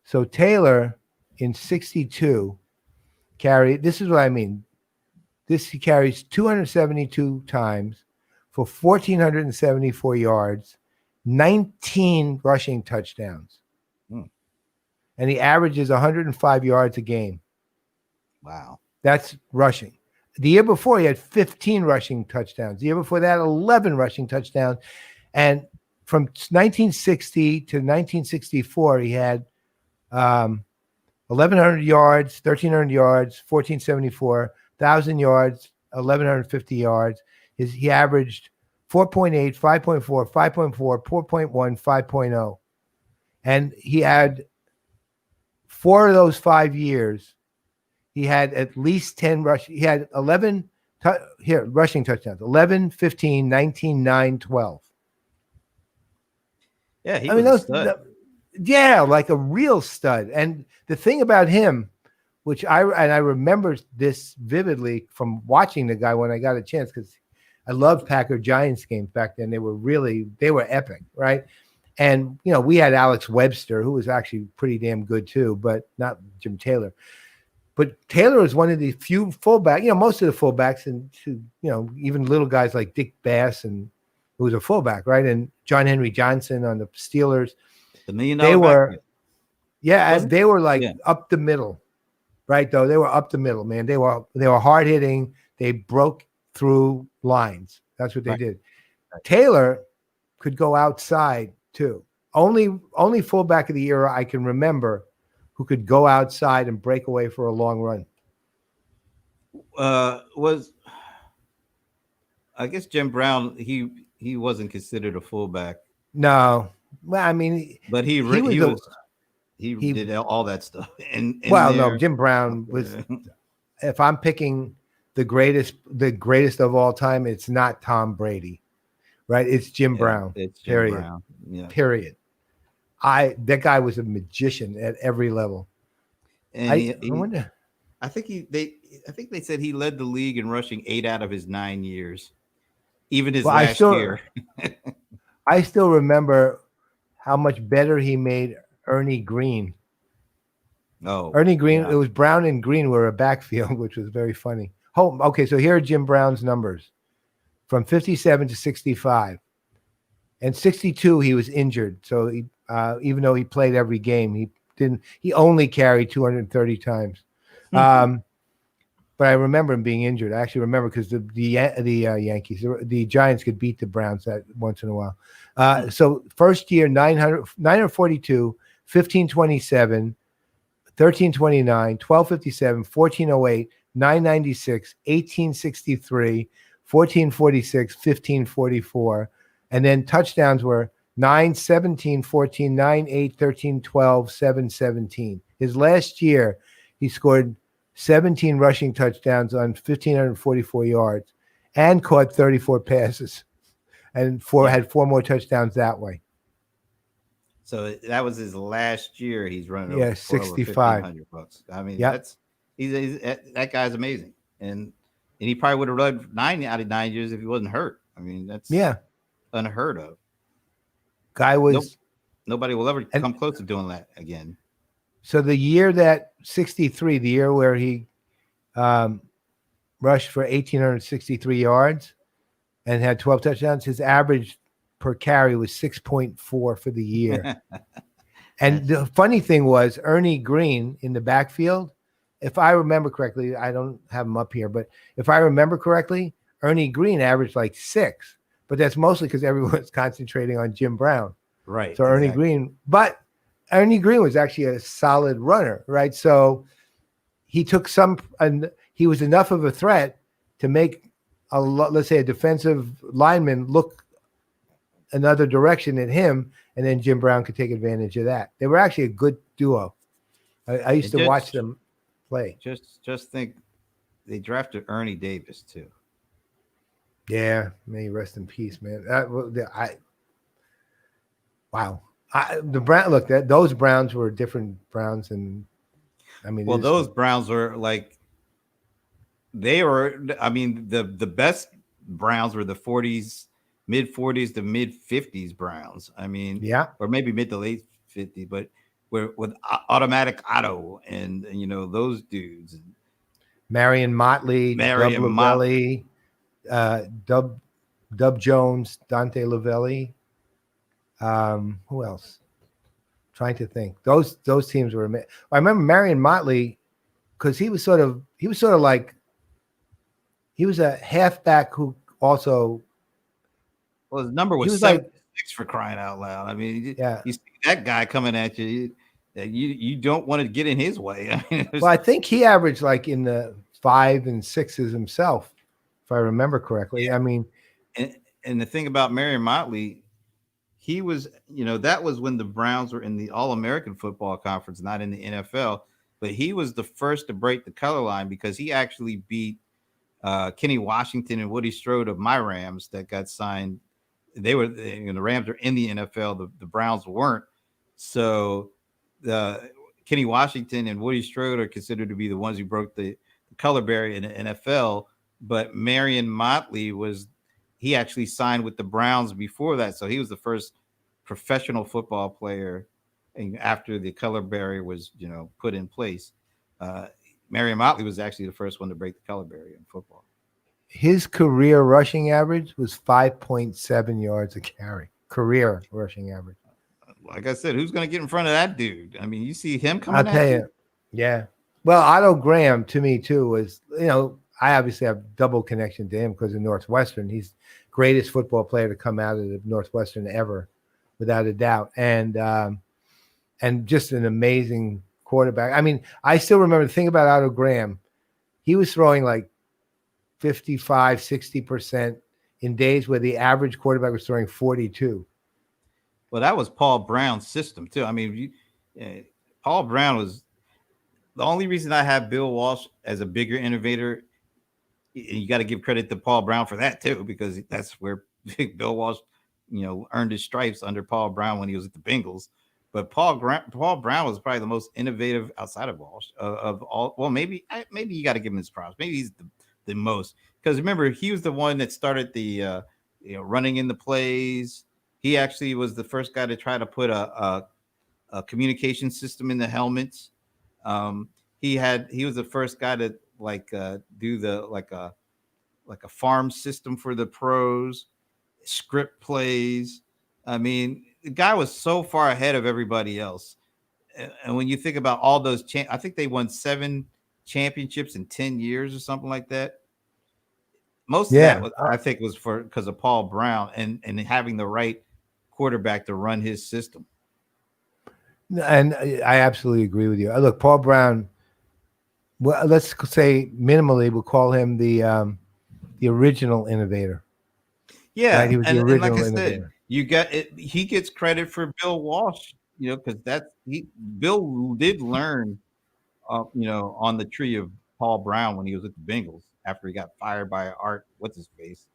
B: So Taylor in 62 carried, this is what I mean. He carries 272 times for 1,474 yards, 19 rushing touchdowns. And he averages 105 yards a game.
A: Wow.
B: That's rushing. The year before, he had 15 rushing touchdowns. The year before that, 11 rushing touchdowns. And from 1960 to 1964, he had 1,100 yards, 1,300 yards, 1,474, 1,000 yards, 1,150 yards. He averaged 4.8, 5.4, 5.4, 4.1, 5.0. And he had 4 of those 5 years, he had at least 10 he had 11 rushing touchdowns, 11, 15, 19, 9, 12.
A: Yeah, he was a stud.
B: Yeah, like a real stud. And the thing about him, which I remember this vividly from watching the guy when I got a chance, because I loved Packer Giants games back then. They were epic, right? And we had Alex Webster, who was actually pretty damn good too, but not Jim Taylor. But Taylor was one of the few fullbacks. Most of the fullbacks, and even little guys like Dick Bass, and who was a fullback, right? And John Henry Johnson on the Steelers.
A: The $1 million.
B: They were, they were like up the middle, right? Though they were up the middle, man. They were hard hitting. They broke through lines. That's what they did. Taylor could go outside too. Only fullback of the era I can remember who could go outside and break away for a long run.
A: Was I guess Jim Brown? He wasn't considered a fullback.
B: No, well, I mean,
A: but he did all that stuff.
B: No, Jim Brown was. If I'm picking the greatest of all time, it's not Tom Brady, right? It's Jim Brown.
A: It's Jim
B: period.
A: Brown. Yeah.
B: Period. That guy was a magician at every level.
A: And I wonder. I think they said he led the league in rushing 8 out of his 9 years, even his last year.
B: I still remember how much better he made Ernie Green.
A: Oh,
B: Ernie Green. Yeah. It was Brown and Green were a backfield, which was very funny. Okay, so here are Jim Brown's numbers from 57 to 65. And 62, he was injured. So he, even though he played every game, he only carried 230 times. But I remember him being injured. I actually remember because the Yankees, the Giants could beat the Browns that once in a while. So first year, 942, 1527, 1329, 1257, 1408, 996, 1863, 1446, 1544. And then touchdowns were 9, 17, 14, 9, 8, 13, 12, 7, 17. His last year, he scored 17 rushing touchdowns on 1,544 yards and caught 34 passes and had 4 more touchdowns that way.
A: So that was his last year. He's running over
B: 65.
A: $1,500. I mean, that guy's amazing. And he probably would have run 9 out of 9 years if he wasn't hurt. I mean, that's unheard of.
B: Guy was
A: nobody will ever come close to doing that again.
B: So the year that 63, the year where he rushed for 1,863 yards and had 12 touchdowns, his average per carry was 6.4 for the year. And the funny thing was Ernie Green in the backfield, if I remember correctly, I don't have him up here, but if I remember correctly, Ernie Green averaged like 6. But that's mostly because everyone's concentrating on Jim Brown.
A: Right.
B: So Ernie Green was actually a solid runner, right? So he took he was enough of a threat to make let's say a defensive lineman look another direction at him, and then Jim Brown could take advantage of that. They were actually a good duo. I used to watch them play.
A: Just think, they drafted Ernie Davis too.
B: Yeah, may he rest in peace, man. Wow. Those Browns were different Browns, and I mean,
A: well, those Browns were like, they were. I mean, the best Browns were the '40s, mid '40s to mid '50s Browns. I mean,
B: yeah,
A: or maybe mid to late '50s, but with automatic Otto and those dudes.
B: Marion Motley, Dub Jones, Dante Lavelli. Who else? Trying to think. Those teams were. I remember Marion Motley because he was sort of like, he was a halfback who also.
A: Well, his number was 76 for crying out loud. I mean,
B: yeah,
A: you see that guy coming at you. You don't want to get in his way. I mean,
B: well, I think he averaged like in the 5 and 6s himself, if I remember correctly. Yeah. I mean,
A: and the thing about Marion Motley, he was, that was when the Browns were in the All-American Football Conference, not in the NFL. But he was the first to break the color line because he actually beat Kenny Washington and Woody Strode of my Rams that got signed. They were, the Rams were in the NFL. The Browns weren't. So Kenny Washington and Woody Strode are considered to be the ones who broke the color barrier in the NFL. But Marion Motley he actually signed with the Browns before that. So he was the first professional football player, and after the color barrier was, put in place. Marion Motley was actually the first one to break the color barrier in football.
B: His career rushing average was 5.7 yards a carry. Career rushing average.
A: Like I said, who's going to get in front of that dude? I mean, you see him coming.
B: I'll tell you. Yeah. Well, Otto Graham to me too was, I obviously have double connection to him because of Northwestern. He's greatest football player to come out of the Northwestern ever, without a doubt. And just an amazing quarterback. I mean, I still remember the thing about Otto Graham. He was throwing like 55, 60% in days where the average quarterback was throwing 42.
A: Well, that was Paul Brown's system too. I mean, Paul Brown was the only reason I have Bill Walsh as a bigger innovator. You got to give credit to Paul Brown for that too, because that's where Bill Walsh, earned his stripes under Paul Brown when he was at the Bengals. But Paul Brown was probably the most innovative outside of Walsh of all. Well, maybe you got to give him his props. Maybe he's the most, because remember, he was the one that started the running in the plays. He actually was the first guy to try to put a communication system in the helmets. He was the first guy to do the a farm system for the pros, script plays. I mean, the guy was so far ahead of everybody else. And when you think about all those, I think they won 7 championships in 10 years or something like that. Most of that I think was because of Paul Brown and having the right quarterback to run his system.
B: And I absolutely agree with you. Look, Paul Brown, well, let's say minimally, we'll call him the original innovator.
A: Yeah,
B: right? He was the original innovator.
A: You got it. He gets credit for Bill Walsh, because Bill did learn, on the tree of Paul Brown when he was at the Bengals after he got fired by Art. What's his face?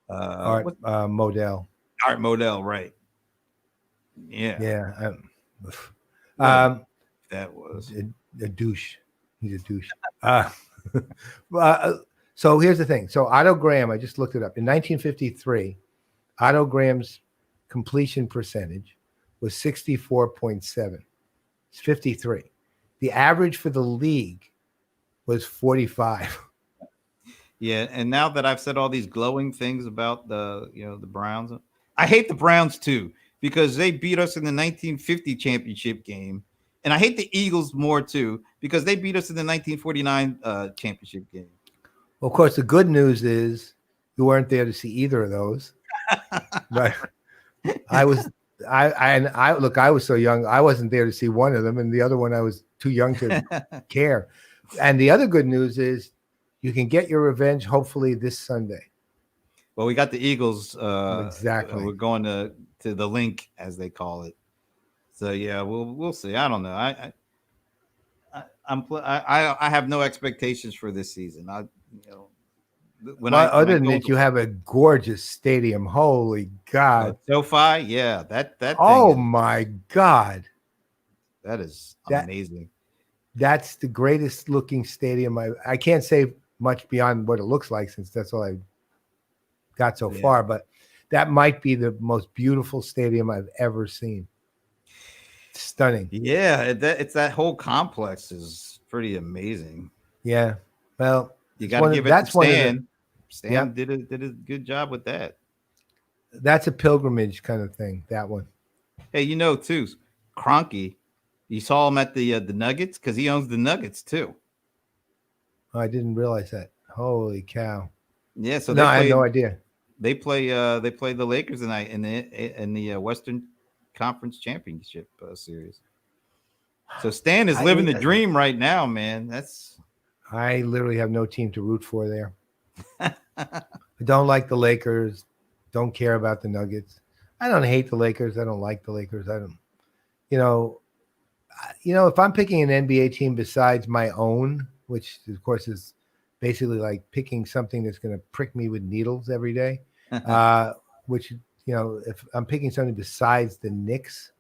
B: Art Modell.
A: Art Modell, right? Yeah.
B: Yeah.
A: That was
B: a douche. He's a douche. So here's the thing. So Otto Graham, I just looked it up. In 1953, Otto Graham's completion percentage was 64.7. It's 53. The average for the league was 45.
A: Yeah, and now that I've said all these glowing things about the Browns, I hate the Browns too, because they beat us in the 1950 championship game. And I hate the Eagles more too, because they beat us in the 1949 championship game.
B: Well, of course, the good news is you weren't there to see either of those. But I was so young. I wasn't there to see one of them, and the other one I was too young to care. And the other good news is you can get your revenge hopefully this Sunday.
A: Well, we got the Eagles.
B: Exactly.
A: We're going to the link, as they call it. So yeah, we'll see. I don't know. I have no expectations for this season. When
B: Other
A: I
B: than
A: go
B: that, you have a gorgeous stadium. Holy God!
A: SoFi, yeah, that
B: Oh
A: thing
B: my God!
A: that is
B: That-
A: amazing.
B: That's the greatest looking stadium. I can't say much beyond what it looks like since that's all I got so far, but that might be the most beautiful stadium I've ever seen. Stunning.
A: Yeah, it's that whole complex is pretty amazing.
B: Yeah. Well,
A: You got to give it to Stan. Stan did a good job with that.
B: That's a pilgrimage kind of thing. That one.
A: Hey, too, Kroenke. You saw him at the Nuggets because he owns the Nuggets too.
B: Oh, I didn't realize that. Holy cow!
A: Yeah, so
B: I had no idea.
A: They play the Lakers tonight in the Western Conference Championship Series. So Stan is living the dream right now, man.
B: I literally have no team to root for there. I don't like the Lakers. Don't care about the Nuggets. I don't hate the Lakers. I don't like the Lakers. I don't. If I'm picking an NBA team besides my own, which of course is basically like picking something that's going to prick me with needles every day, which, if I'm picking something besides the Knicks,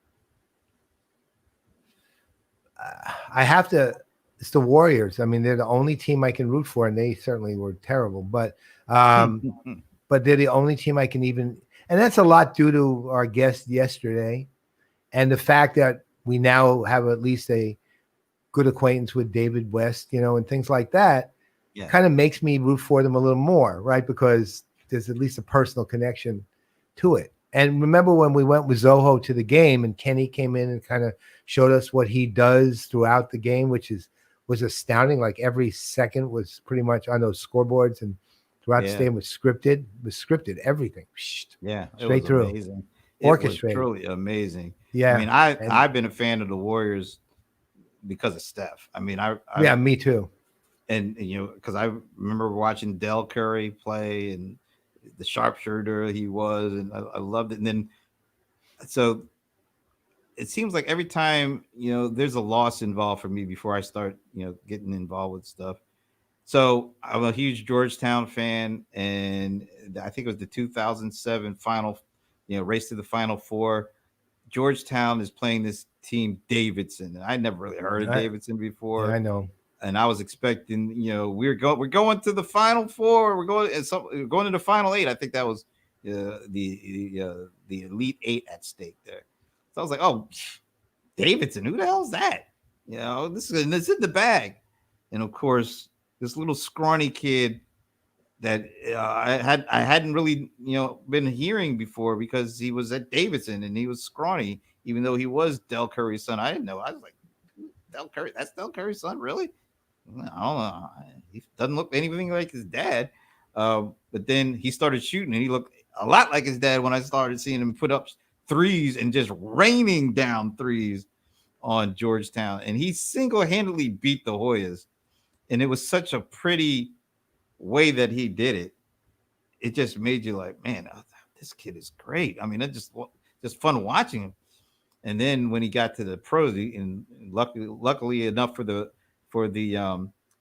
B: I have to, it's the Warriors. I mean, they're the only team I can root for, and they certainly were terrible, but they're the only team I can even, and that's a lot due to our guest yesterday and the fact that we now have at least a good acquaintance with David West, and things like that.
A: Yeah.
B: Kind of makes me root for them a little more, right? Because there's at least a personal connection to it. And remember when we went with Zoho to the game and Kenny came in and kind of showed us what he does throughout the game, which was astounding. Like every second was pretty much on those scoreboards and throughout the stadium was scripted, everything.
A: Yeah,
B: straight through.
A: Amazing.
B: Orchestrated.
A: It was truly amazing.
B: Yeah.
A: I mean, I've been a fan of the Warriors because of Steph. I mean,
B: me too.
A: And because I remember watching Del Curry play and the sharpshooter he was, and I loved it. And then, so it seems like every time there's a loss involved for me before I start getting involved with stuff. So I'm a huge Georgetown fan, and I think it was the 2007 final, race to the Final Four. Georgetown is playing this team Davidson, and I never really heard of Davidson before.
B: Yeah, I know.
A: And I was expecting, we're going to the Final Four. We're going to the Final Eight. I think that was the Elite Eight at stake there. So I was like, oh, Davidson, who the hell is that? This is in the bag. And of course, this little scrawny kid that I hadn't really been hearing before because he was at Davidson and he was scrawny, even though he was Del Curry's son. I didn't know. I was like, Del Curry, that's Del Curry's son, really? I don't know. He doesn't look anything like his dad. But then he started shooting, and he looked a lot like his dad when I started seeing him put up threes and just raining down threes on Georgetown. And he single-handedly beat the Hoyas. And it was such a pretty way that he did it. It just made you like, man, this kid is great. I mean, it's just fun watching him. And then when he got to the pros, and luckily enough for the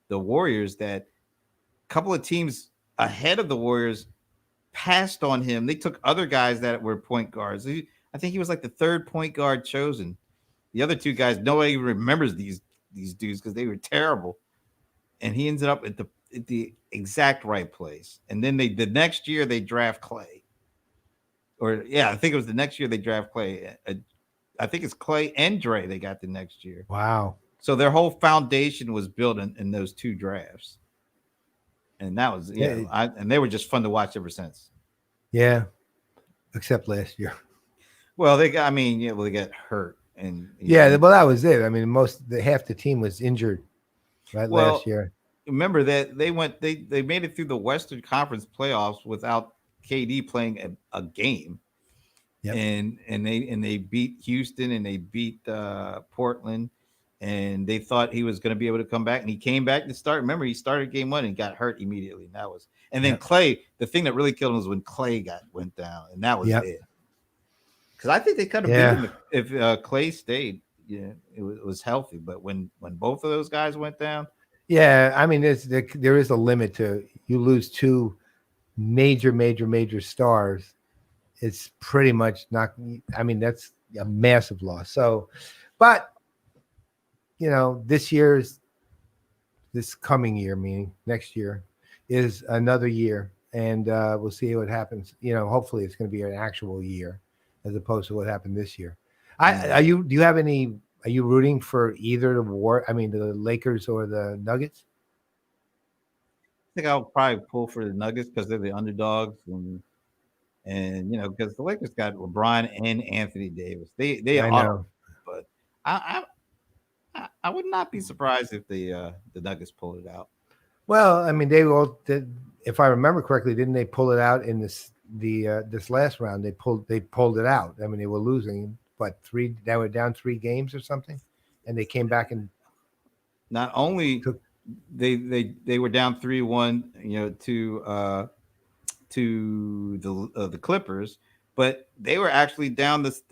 A: Warriors, that a couple of teams ahead of the Warriors passed on him. They took other guys that were point guards. I think he was like the third point guard chosen. The other two guys, nobody even remembers these dudes because they were terrible. And he ended up at the exact right place. And then the next year they draft Clay. I think it was the next year they draft Clay. I think it's Clay and Dre they got the next year.
B: Wow.
A: So their whole foundation was built in those two drafts. And that was, and they were just fun to watch ever since.
B: Yeah. Except last year.
A: Well, they got hurt. And
B: well, that was it. I mean, half the team was injured last year.
A: Remember that they made it through the Western Conference playoffs without KD playing a game. Yep. And they beat Houston and they beat Portland, and they thought he was going to be able to come back, and he came back to start. Remember, he started game 1 and got hurt immediately. And then Clay. The thing that really killed him was when Clay went down, and that was it. Because I think they could have beat him if Clay stayed. Yeah, it was healthy, but when both of those guys went down.
B: Yeah, I mean, there is a limit to you lose 2 major stars. It's pretty much not. I mean, that's a massive loss. So, but this coming year, meaning next year, is another year, and we'll see what happens. Hopefully, it's going to be an actual year as opposed to what happened this year. Are you rooting for either the Lakers or the Nuggets?
A: I think I'll probably pull for the Nuggets because they're the underdogs, and because the Lakers got LeBron and Anthony Davis. They are, but I would not be surprised if the Nuggets pull it out.
B: Well, I mean, they all did. If I remember correctly, didn't they pull it out in this last round? They pulled it out. I mean, they were losing, but 3. They were down 3 games or something, and they came back and
A: not only they were down 3-1, to the Clippers, but they were actually down this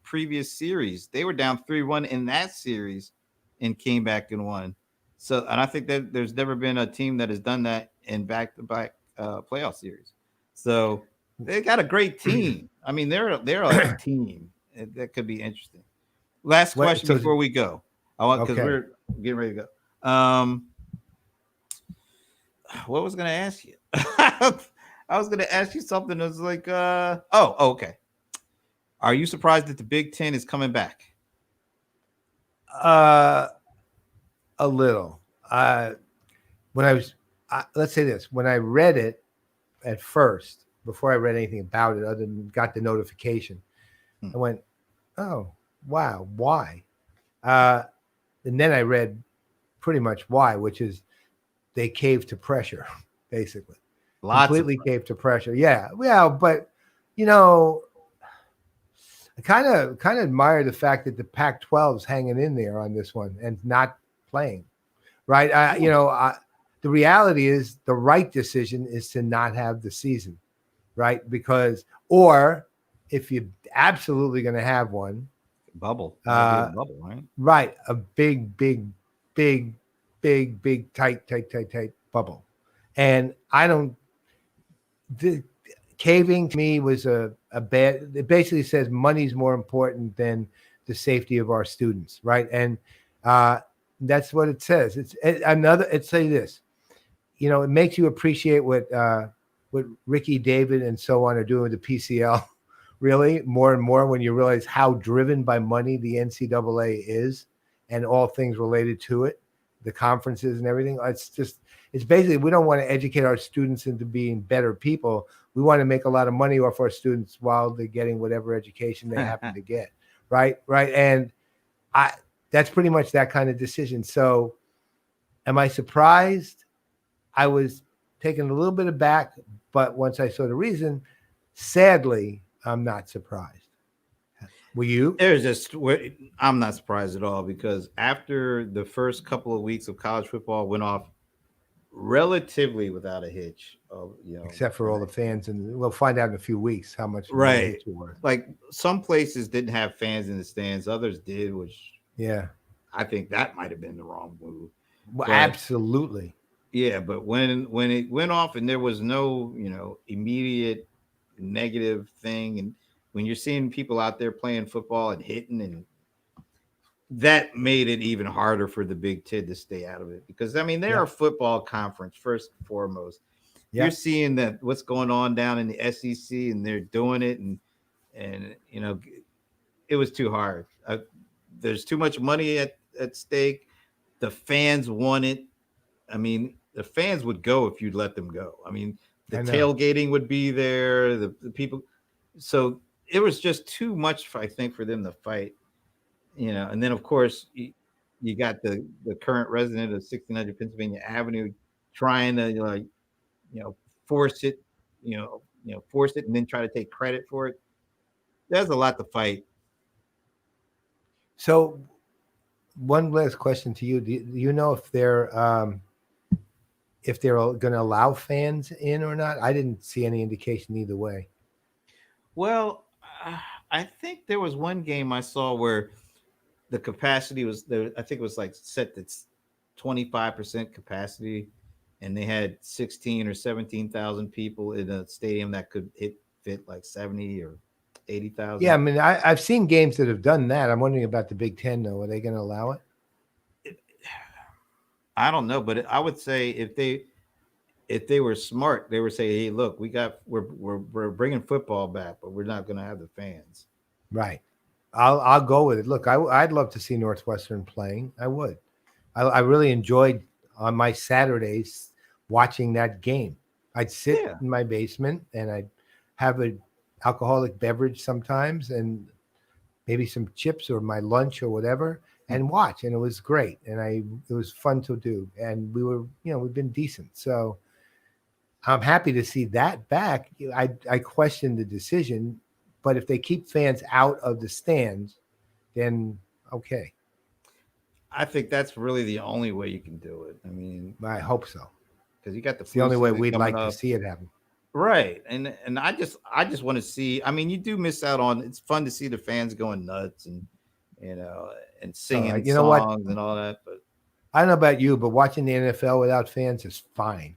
A: previous series. They were down 3-1 in that series and came back and won. So, and I think that there's never been a team that has done that in back-to-back playoff series. So they got a great team. I mean, they're a team that could be interesting. Last question before we go. Because we're getting ready to go. What was I going to ask you? I was going to ask you something that was like, okay. Are you surprised that the Big Ten is coming back?
B: A little. Let's say this, when I read it at first, before I read anything about it, other than got the notification, I went, oh, wow, why? And then I read pretty much why, which is they caved to pressure, basically. Completely caved to pressure. Yeah, but I kind of admire the fact that the Pac-12's hanging in there on this one and not playing, right? The reality is the right decision is to not have the season, right? Or if you're absolutely going to have one,
A: bubble, bubble, right?
B: Right, a big, tight bubble. And the caving to me was a bad. It basically says money's more important than the safety of our students, right? And that's what it says. It's say this, it makes you appreciate what Ricky, David, and so on are doing with the PCL. Really, more and more when you realize how driven by money the NCAA is, and all things related to it, the conferences and everything. It's basically, we don't want to educate our students into being better people. We want to make a lot of money off our students while they're getting whatever education they happen to get. Right. And that's pretty much that kind of decision. So am I surprised? I was taken a little bit aback, but once I saw the reason, sadly, I'm not surprised. Were you?
A: I'm not surprised at all, because after the first couple of weeks of college football went off relatively without a hitch,
B: except for all the fans, and we'll find out in a few weeks how much
A: right. Like some places didn't have fans in the stands, others did, which I think that might have been the wrong move.
B: Well, absolutely.
A: Yeah, but when it went off and there was no immediate negative thing, and when you're seeing people out there playing football and hitting, and that made it even harder for the Big Ten to stay out of it, because I mean they're a football conference first and foremost. You're seeing that what's going on down in the SEC, and they're doing it, and it was too hard. There's too much money at stake. The fans want it. I mean, the fans would go if you'd let them go. I mean, the tailgating would be there, the people. So it was just too much, I think, for them to fight, And then, of course, you got the current resident of 1600 Pennsylvania Avenue trying to, force it, force it, and then try to take credit for it. There's a lot to fight.
B: So One last question to you. Do you know if they're going to allow fans in or not? I didn't see any indication either way.
A: Well, I think there was one game I saw where the capacity was there. I think it was like set to 25% capacity, and they had 16 or 17,000 people in a stadium that could fit like 70 or 80,000.
B: Yeah, I mean, I've seen games that have done that. I'm wondering about the Big Ten, though. Are they going to allow it?
A: I don't know, but I would say if they were smart, they would say, "Hey, look, we're bringing football back, but we're not going to have the fans."
B: Right. I'll go with it. Look, I'd love to see Northwestern playing. I would. I really enjoyed on my Saturdays watching that game. I'd sit in my basement and I'd have an alcoholic beverage sometimes and maybe some chips or my lunch or whatever and watch. And it was great. And it was fun to do. And we've been decent. So I'm happy to see that back. I question the decision, but if they keep fans out of the stands, then okay.
A: I think that's really the only way you can do it. I mean,
B: I hope so,
A: because you got
B: the only way we'd like to see it happen.
A: Right. And I just want to see. I mean, you do miss out on. It's fun to see the fans going nuts and and singing songs and all that. But
B: I don't know about you, but watching the NFL without fans is fine.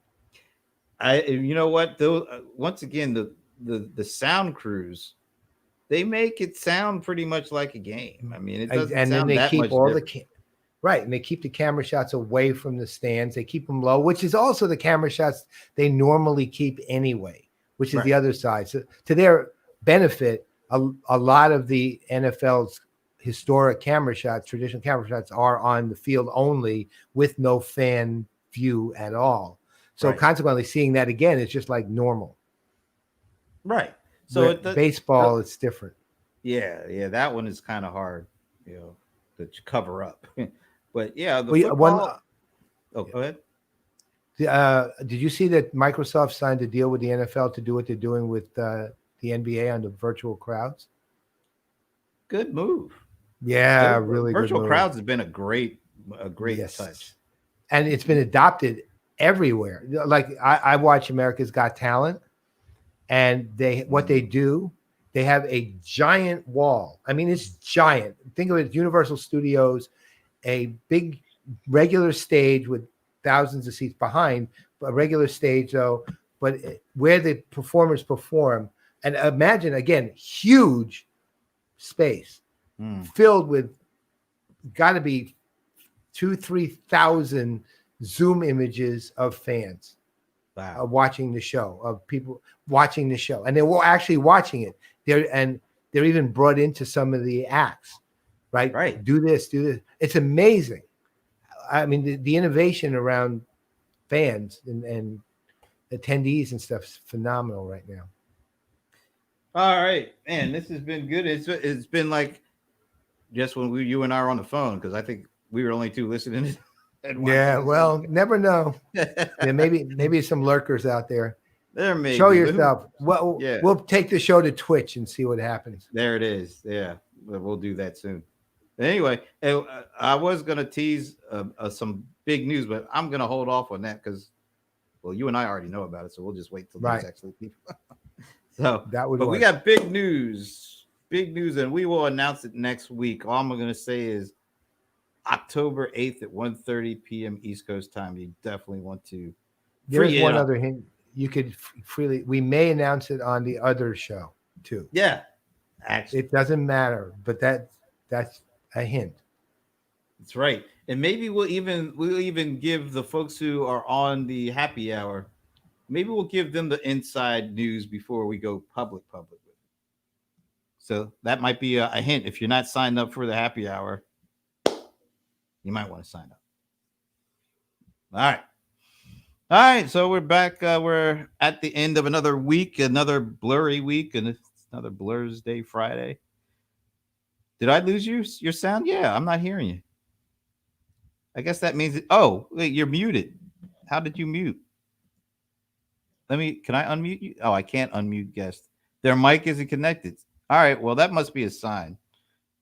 A: You know what? Though once again, the sound crews, they make it sound pretty much like a game. I mean, it doesn't
B: and
A: sound
B: then they
A: that
B: keep
A: much
B: all
A: different.
B: Right, and they keep the camera shots away from the stands. They keep them low, which is also the camera shots they normally keep anyway, which is the other side. So to their benefit, a lot of the NFL's historic camera shots, traditional camera shots, are on the field only with no fan view at all. So consequently, seeing that again is just like normal.
A: Right. So
B: baseball, it's different.
A: Yeah, that one is kind of hard, to cover up. But yeah, the
B: football.
A: Go ahead.
B: Did you see that Microsoft signed a deal with the NFL to do what they're doing with the NBA on the virtual crowds?
A: Good move.
B: Yeah, really good
A: virtual
B: move.
A: crowds has been a great touch,
B: and it's been adopted everywhere. Like I watch America's Got Talent, and what they do. They have a giant wall. I mean, it's giant. Think of it as Universal Studios, a big regular stage with thousands of seats behind, a regular stage though, but where the performers perform. And imagine, again, huge space filled with got to be 2,000-3,000 Zoom images of fans.
A: Wow.
B: Watching the show, of people watching the show. And they were actually watching it. They're even brought into some of the acts, right?
A: Right.
B: Do this. It's amazing. I mean, the innovation around fans and attendees and stuff is phenomenal right now.
A: All right, man, this has been good. It's been like just when you and I are on the phone, because I think we were only two listening.
B: Yeah, well, never know. Yeah, maybe some lurkers out there.
A: There may
B: show
A: be.
B: yourself. Well, we'll take the show to Twitch and see what happens.
A: There it is. Yeah, we'll do that soon. Anyway, I was gonna tease some big news, but I'm gonna hold off on that because, well, you and I already know about it, so we'll just wait till there's actually people. So
B: that would.
A: But we got big news, and we will announce it next week. All I'm gonna say is October 8th at 1:30 p.m. East Coast time. You definitely want to.
B: There's one other hint. You could freely. We may announce it on the other show too.
A: Yeah, actually,
B: it doesn't matter. But that's a hint.
A: That's right. And maybe we'll even give the folks who are on the happy hour. Maybe we'll give them the inside news before we go public with it. So that might be a hint. If you're not signed up for the happy hour, you might want to sign up. All right. So we're back. We're at the end of another week, another blurry week, and it's another Blur's Day Friday. Did I lose your sound? Yeah, I'm not hearing you. I guess that means wait, you're muted. How did you mute? Can I unmute you? Oh, I can't unmute guest. Their mic isn't connected. All right. Well, that must be a sign.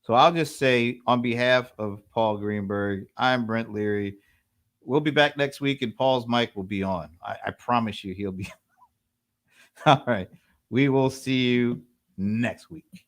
A: So I'll just say, on behalf of Paul Greenberg, I'm Brent Leary. We'll be back next week, and Paul's mic will be on. I promise you he'll be. All right. We will see you next week.